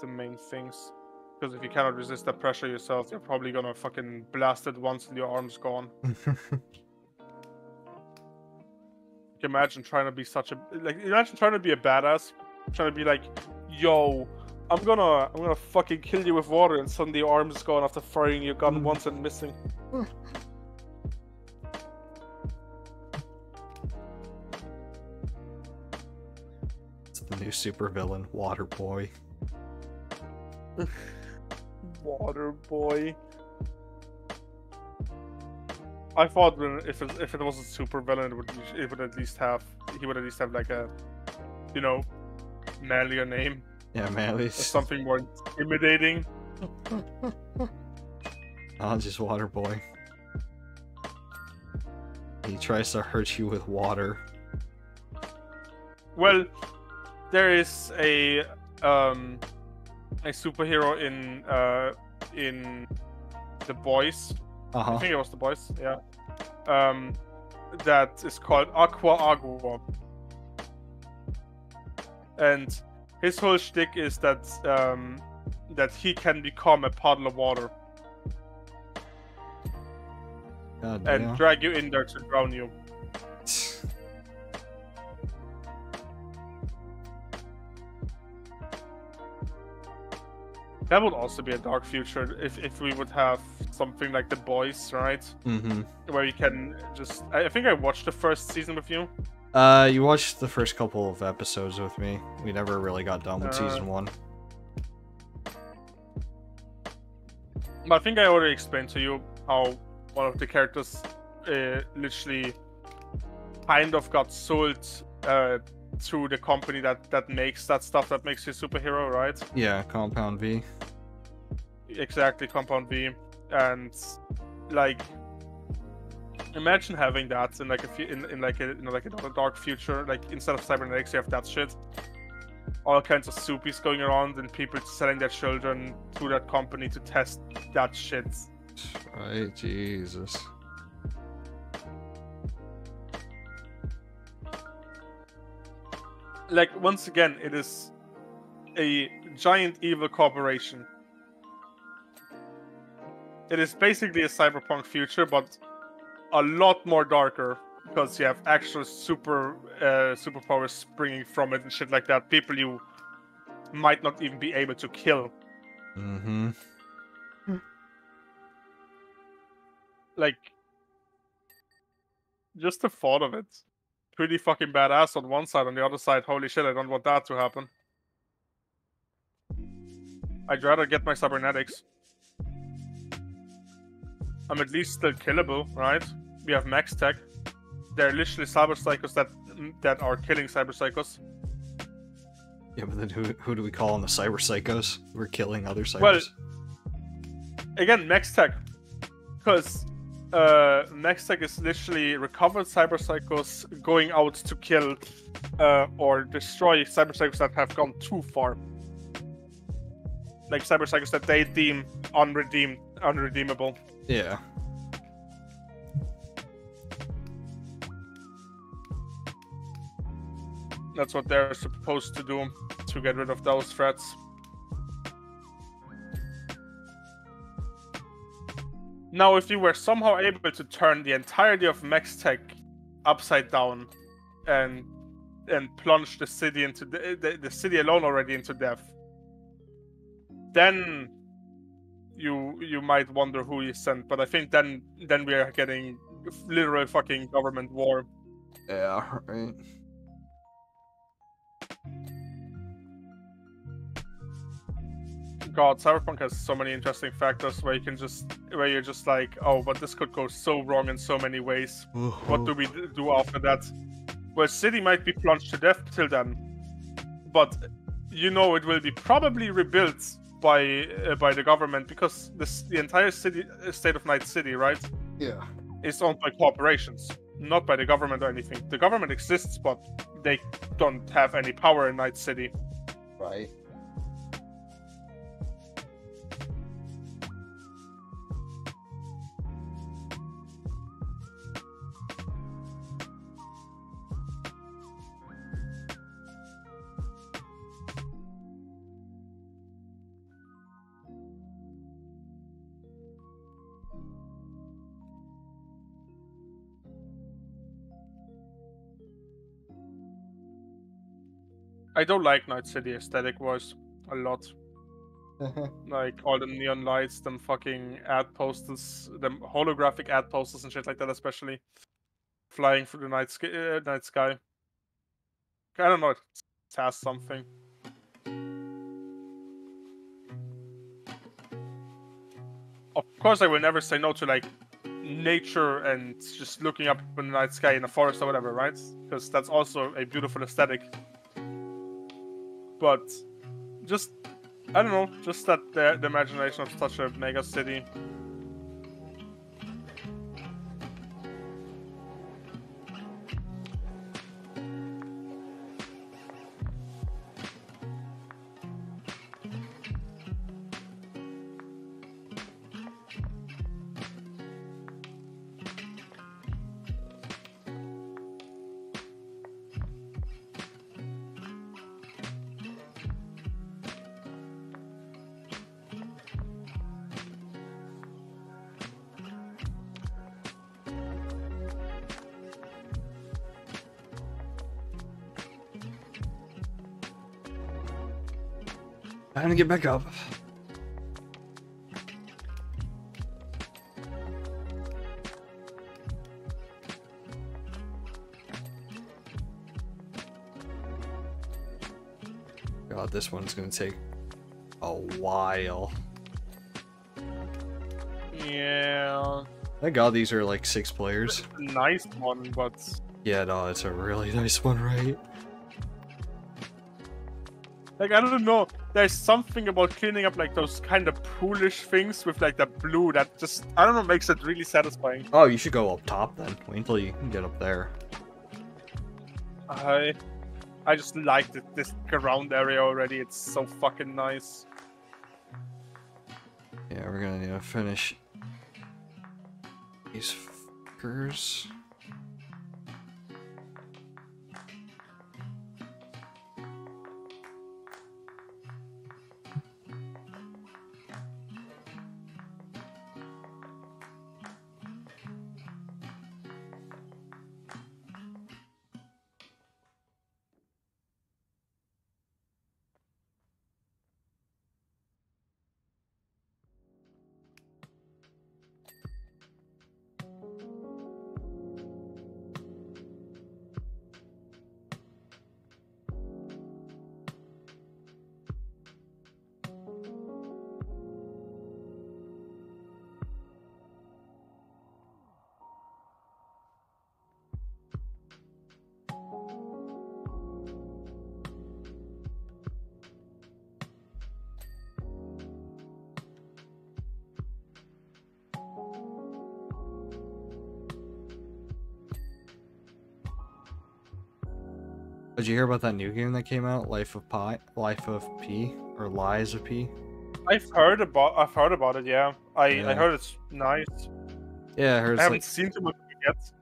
main things. Because if you cannot resist that pressure yourself, you're probably gonna fucking blast it once and your arm's gone. Imagine trying to be imagine trying to be a badass, trying to be like, yo, I'm gonna fucking kill you with water, and suddenly your arm's gone after firing your gun once and missing. It's the new supervillain, Water Boy. Water Boy. I thought if it was a super villain, he would at least have like a, you know, manlier name. Yeah, manly. Something more intimidating. Not just Water Boy. He tries to hurt you with water. Well, there is a superhero in The Boys. I think it was The Boys, yeah. That is called Agua. And his whole shtick is that that he can become a puddle of water. And drag you in there to drown you. That would also be a dark future if we would have something like The Boys, right? Mm-hmm. Where you can just... I think I watched the first season with you. You watched the first couple of episodes with me. We never really got done with season 1. But I think I already explained to you how one of the characters literally kind of got sold to the company that makes that stuff that makes you a superhero, right? Yeah, Compound V. Exactly, Compound V. And like, imagine having that in like another dark future. Like, instead of cybernetics, you have that shit. All kinds of soupies going around and people selling their children to that company to test that shit. Right, Jesus. Like, once again, it is a giant evil corporation. It is basically a cyberpunk future, but a lot more darker, because you have actual superpowers springing from it and shit like that. People you might not even be able to kill. Mm-hmm. Like, just the thought of it. Pretty fucking badass on one side. On the other side, holy shit, I don't want that to happen. I'd rather get my cybernetics. I'm at least still killable, right? We have max tech. They're literally cyber psychos that are killing cyber psychos. Yeah, but then who do we call on the cyber psychos? We're killing other cybers. Well, again, max tech. Because max tech is literally recovered cyber psychos going out to kill or destroy cyber psychos that have gone too far. Like cyber psychos that they deem unredeemable. Yeah. That's what they're supposed to do, to get rid of those threats. Now, if you were somehow able to turn the entirety of Max Tech upside down and plunge the city into the city alone already into death, then you might wonder who you sent. But I think then we are getting literal fucking government war. Yeah, right. God, Cyberpunk has so many interesting factors where you're just like, oh, but this could go so wrong in so many ways. What do we do after that? Well, city might be plunged to death till then, but you know it will be probably rebuilt by the government, because the entire state of Night City, right? Yeah. Is owned by corporations, not by the government or anything. The government exists, but they don't have any power in Night City. Right. I don't like Night City aesthetic-wise a lot. Like all the neon lights, them fucking ad posters, them holographic ad posters and shit like that, especially flying through the night sky. I don't know, it has something. Of course, I will never say no to like nature and just looking up in the night sky in a forest or whatever, right? Because that's also a beautiful aesthetic. But just, I don't know, just that the imagination of such a mega city. Time to get back up. God, this one's gonna take a while. Yeah. Thank God these are like 6 players. Nice one, but Yeah, no, it's a really nice one, right? like I don't know. There's something about cleaning up like those kind of poolish things with like the blue that just I don't know makes it really satisfying. Oh, you should go up top then. Wait until you can get up there. I just like this ground area already. It's so fucking nice. Yeah, we're gonna need to finish these fuckers. Did you hear about that new game that came out, Life of P, or Lies of P? I've heard about it. Yeah, I heard it's nice. Yeah, I heard. I haven't seen too much of it yet.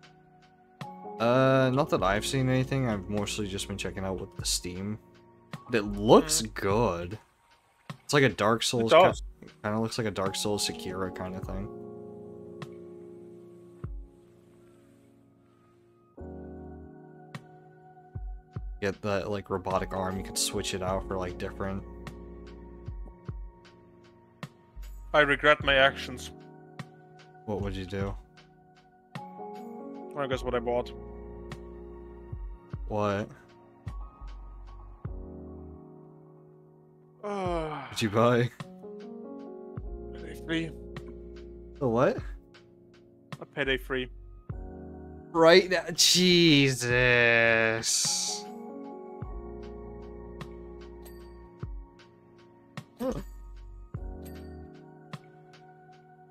Not that I've seen anything. I've mostly just been checking out with the Steam. It looks good. It's like a Dark Souls. Kind of looks like a Dark Souls Sekiro kind of thing. Get that like robotic arm, you could switch it out for like different. I regret my actions. What would you do? I guess what I bought. What? What'd you buy? Payday free. The what? A payday free. Right now, Jesus.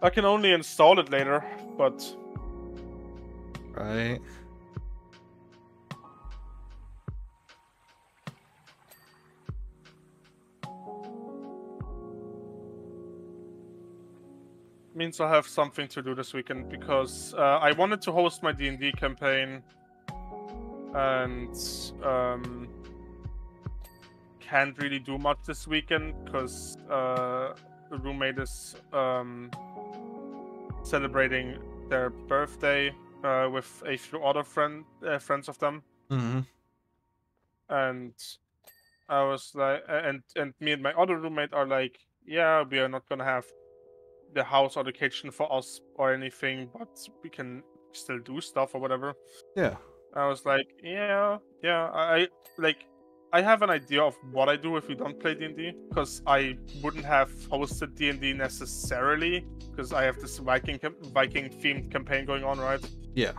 I can only install it later, but right. means I'll have something to do this weekend because I wanted to host my D&D campaign and can't really do much this weekend because the roommate is celebrating their birthday with a few other friends of them. Mm-hmm. And I was like, and me and my other roommate are like, yeah, we are not gonna have the house or the kitchen for us or anything, but we can still do stuff or whatever. Yeah. I was like, yeah, I have an idea of what I do if we don't play D&D, because I wouldn't have hosted D&D necessarily, because I have this Viking themed campaign going on, right? Yeah.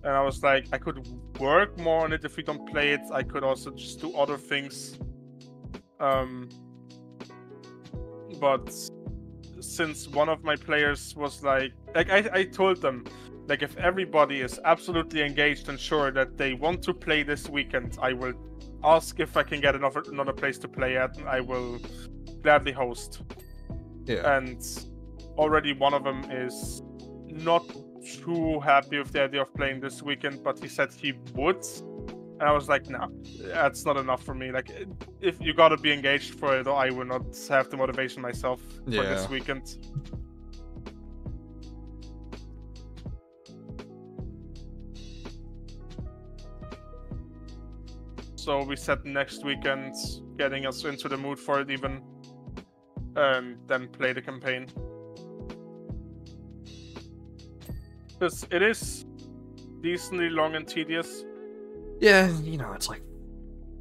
And I was like, I could work more on it if we don't play it. I could also just do other things. But since one of my players was like I told them, like, if everybody is absolutely engaged and sure that they want to play this weekend, I will ask if I can get another place to play at, and I will gladly host. Yeah. And already one of them is not too happy with the idea of playing this weekend, but he said he would. And I was like, no, that's not enough for me. Like, if you gotta be engaged for it, or I will not have the motivation myself for this weekend. So we set next weekend, getting us into the mood for it even, and then play the campaign. Because it is decently long and tedious. Yeah, you know, it's like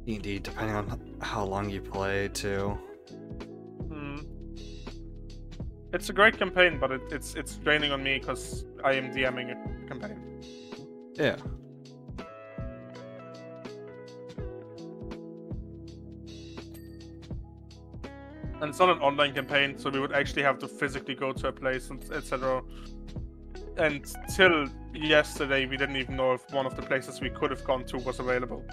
Indeed, depending on how long you play too. It's a great campaign, but it's draining on me because I am DMing a campaign. Yeah. And it's not an online campaign, so we would actually have to physically go to a place, and etc. And till yesterday, we didn't even know if one of the places we could have gone to was available.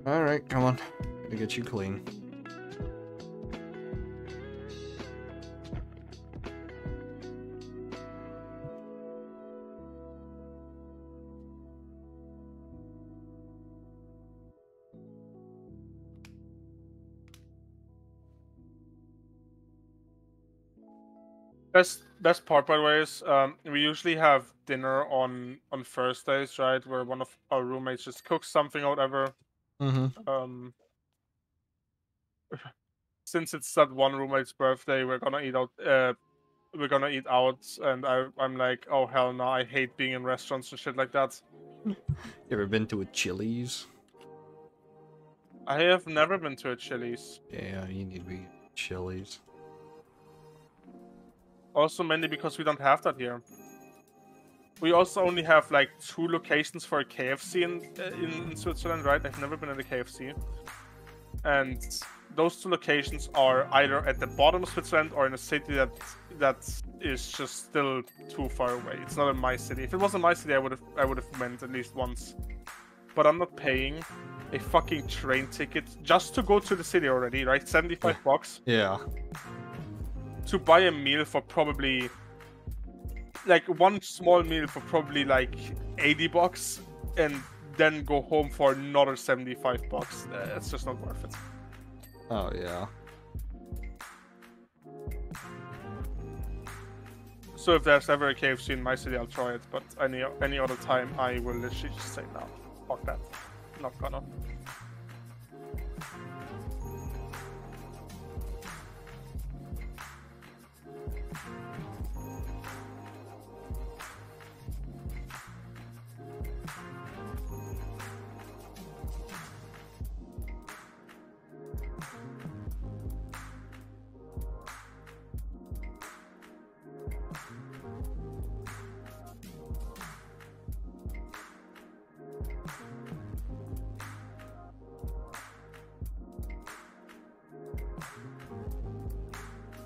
Alright, come on. Gotta get you clean. Best part, by the way, is we usually have dinner on Thursdays, right? Where one of our roommates just cooks something or whatever. Since it's that one roommate's birthday, we're gonna eat out. And I'm like, oh hell no, I hate being in restaurants and shit like that. You ever been to a Chili's? I have never been to a Chili's. Yeah, you need to be Chili's. Also, mainly because we don't have that here. We also only have like 2 locations for a KFC in Switzerland, right? I've never been at a KFC, and those 2 locations are either at the bottom of Switzerland or in a city that is just still too far away. It's not in my city. If it was in my city, I would have went at least once. But I'm not paying a fucking train ticket just to go to the city already, right? 75 bucks. Yeah. To buy a meal for probably like one small meal for probably like 80 bucks and then go home for another 75 bucks. It's just not worth it. Oh, yeah. So if there's ever a KFC in my city, I'll try it. But any other time, I will literally just say no. Fuck that. Not gonna.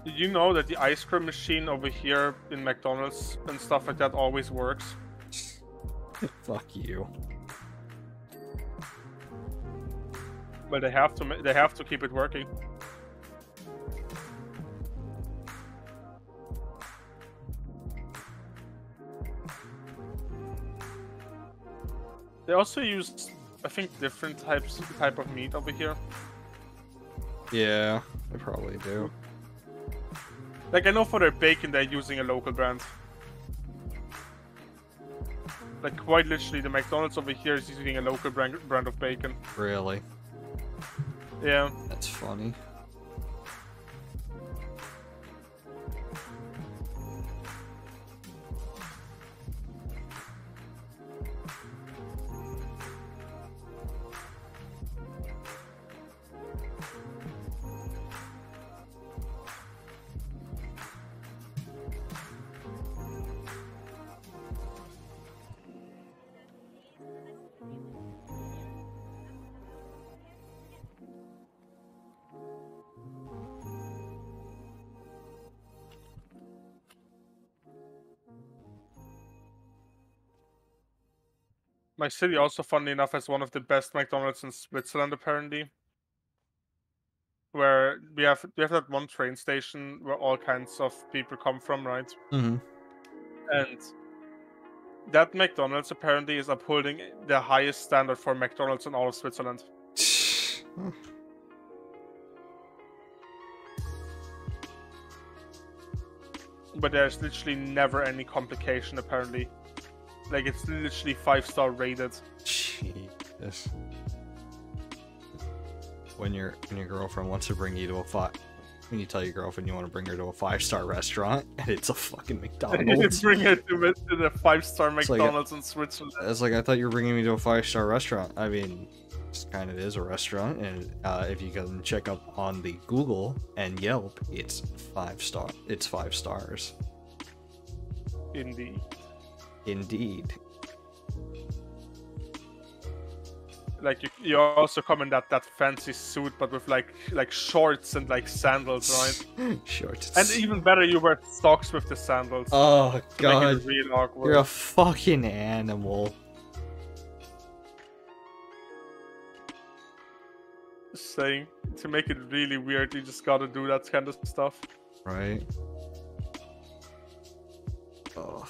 Did you know that the ice cream machine over here in McDonald's and stuff like that always works? Fuck you. Well, they have to keep it working. They also use, I think, different type of meat over here. Yeah, they probably do. Like, I know for their bacon, they're using a local brand. Like, quite literally, the McDonald's over here is using a local brand of bacon. Really? Yeah. That's funny. My city also, funnily enough, has one of the best McDonald's in Switzerland, apparently. Where we have that one train station where all kinds of people come from, right? Mm-hmm. And that McDonald's apparently is upholding the highest standard for McDonald's in all of Switzerland. but there's literally never any complication apparently. Like it's literally 5-star rated. Jesus. When your girlfriend wants to bring you to when you tell your girlfriend you want to bring her to a 5-star restaurant and it's a fucking McDonald's. Bring her to the 5-star McDonald's in Switzerland. It's like, I thought you were bringing me to a 5-star restaurant. I mean, this kind of is a restaurant, and if you can check up on the Google and Yelp, it's 5-star. It's 5 stars. Indeed. Indeed. Like you also come in that fancy suit, but with like shorts and like sandals, right? Shorts. And even better, you wear socks with the sandals. Oh god, make it real awkward. You're a fucking animal. Just saying, to make it really weird, you just gotta do that kind of stuff. Right. Oh.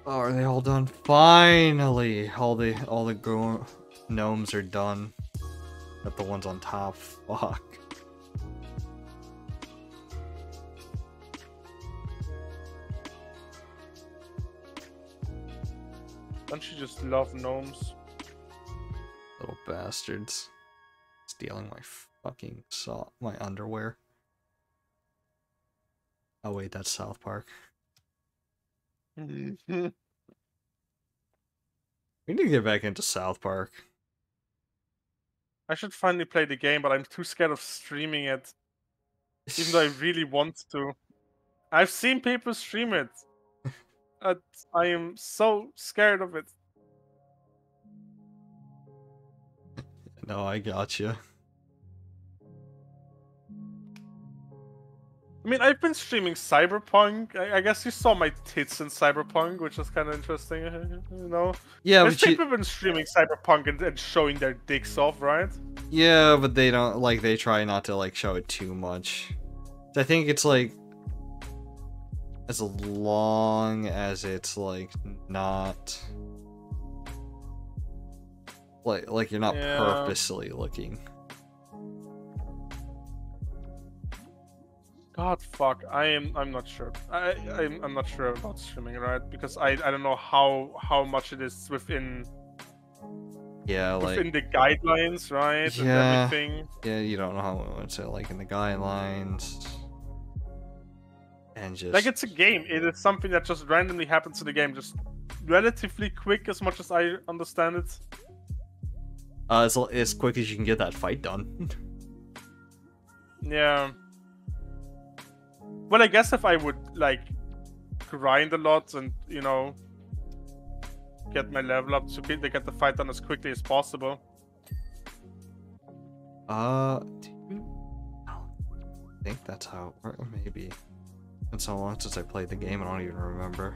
Oh, are they all done? Finally! All the gnomes are done. Got the ones on top. Fuck. Don't you just love gnomes? Little bastards. Stealing my fucking my underwear. Oh wait, that's South Park. We need to get back into South Park. I should finally play the game, but I'm too scared of streaming it. Even though I really want to. I've seen people stream it. I am so scared of it. No, I gotcha. I mean, I've been streaming Cyberpunk. I guess you saw my tits in Cyberpunk, which was kind of interesting, you know? Yeah, There's but people been streaming Cyberpunk and showing their dicks off, right? Yeah, but they don't, like, they try not to, like, show it too much. I think it's, like, as long as it's, like, not... Like you're not purposely looking. God, fuck. I'm not sure. I'm not sure about streaming, right? Because I don't know how much it is within. Yeah, like within the guidelines, right? Yeah. And everything. Yeah, you don't know how it's like in the guidelines. And just like it's a game. It is something that just randomly happens to the game, just relatively quick, as much as I understand it. As quick as you can get that fight done. Yeah. Well, I guess if I would, like, grind a lot and, you know, get my level up to get the fight done as quickly as possible. I think that's how, or maybe. It's so long since I played the game, I don't even remember.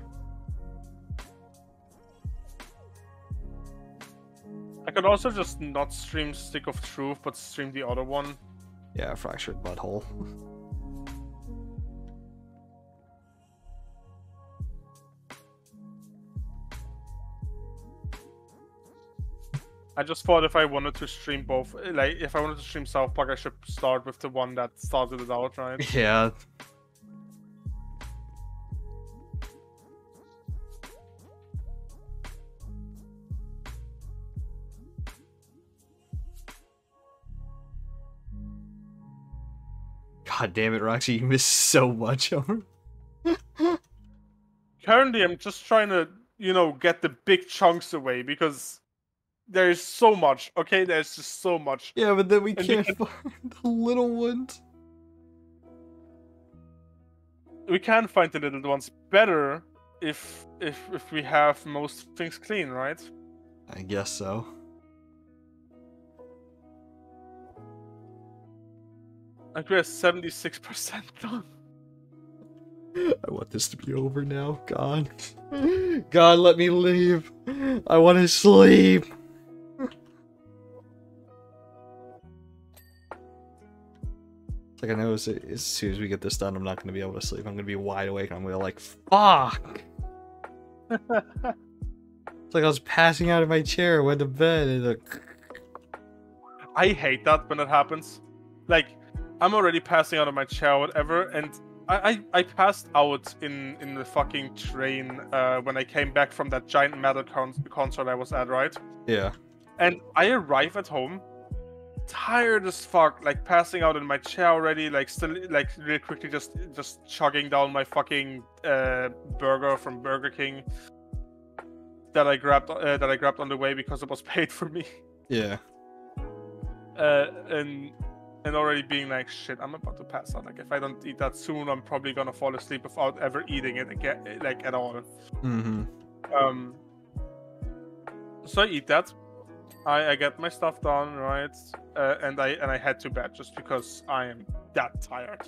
I could also just not stream Stick of Truth, but stream the other one. Yeah, Fractured Butthole. I just thought if I wanted to stream both, like, if I wanted to stream South Park, I should start with the one that started it out, right? Yeah. God damn it, Roxy, you missed so much. Currently, I'm just trying to, you know, get the big chunks away, because there's so much, okay? There's just so much. Yeah, but then we can't find the little ones. We can find the little ones better if we have most things clean, right? I guess so. Like we're 76% done. I want this to be over now. God. God, let me leave. I want to sleep. It's like I know as soon as we get this done, I'm not going to be able to sleep. I'm going to be wide awake and I'm going to be like, fuck. It's like I was passing out of my chair, went to bed, and like, I hate that when it happens. Like, I'm already passing out of my chair or whatever, and I passed out in the fucking train when I came back from that giant metal concert I was at, right? yeah. And I arrive at home, tired as fuck, like passing out in my chair already, like still like really quickly just chugging down my fucking burger from Burger King that I grabbed on the way because it was paid for me. Yeah. And already being like, shit, I'm about to pass out. Like, if I don't eat that soon, I'm probably gonna fall asleep without ever eating it again, like at all. Mm-hmm. So I eat that. I get my stuff done, right? And I head to bed just because I am that tired.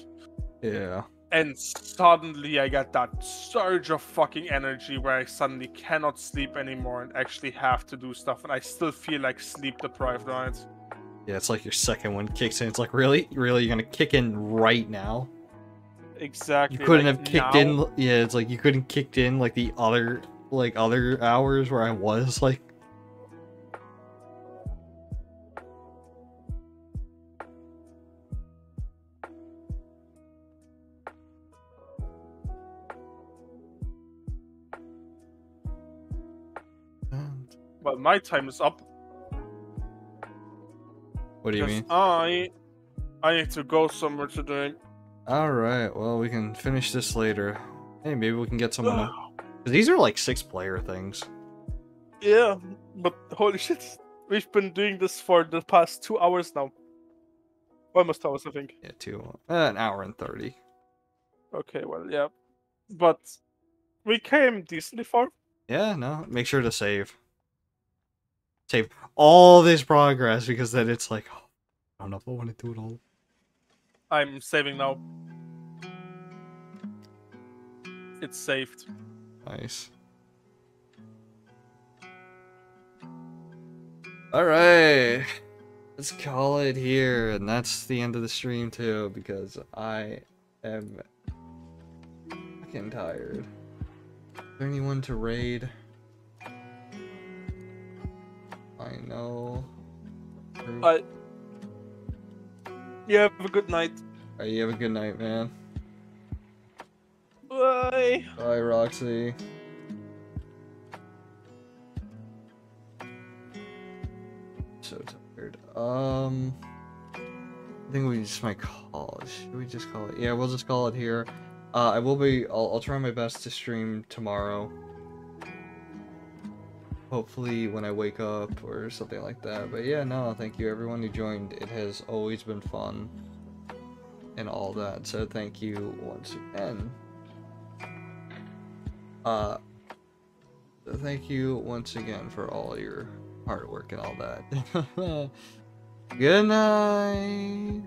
Yeah. And suddenly I get that surge of fucking energy where I suddenly cannot sleep anymore and actually have to do stuff, and I still feel like sleep deprived, right? Yeah, it's like your second one kicks in. It's like, really? Really? You're gonna kick in right now? Exactly. You couldn't like have kicked now, in. Yeah, it's like you couldn't kicked in like the other hours where I was like. Well, my time is up. What do you Because mean? I need to go somewhere today. Alright, well, we can finish this later. Hey, maybe we can get someone to... These are like 6-player things. Yeah, but holy shit, we've been doing this for the past 2 hours now. Almost hours, I think. Yeah, an hour and 30. Okay, well, yeah. But we came decently far. Yeah, no, make sure to save. Save all this progress, because then it's like, oh, I don't know if I want to do it all. I'm saving now. It's saved. Nice. Alright. Let's call it here, and that's the end of the stream too, because I am fucking tired. Is there anyone to raid? I know. Yeah, have a good night. Alright, you have a good night, man. Bye. Bye, Roxy. So tired. I think we just might call it. Should we just call it? Yeah, we'll just call it here. I'll try my best to stream tomorrow. Hopefully when I wake up or something like that. But yeah, no, thank you everyone who joined. It has always been fun and all that. So thank you once again. Thank you once again for all your hard work and all that. Good night.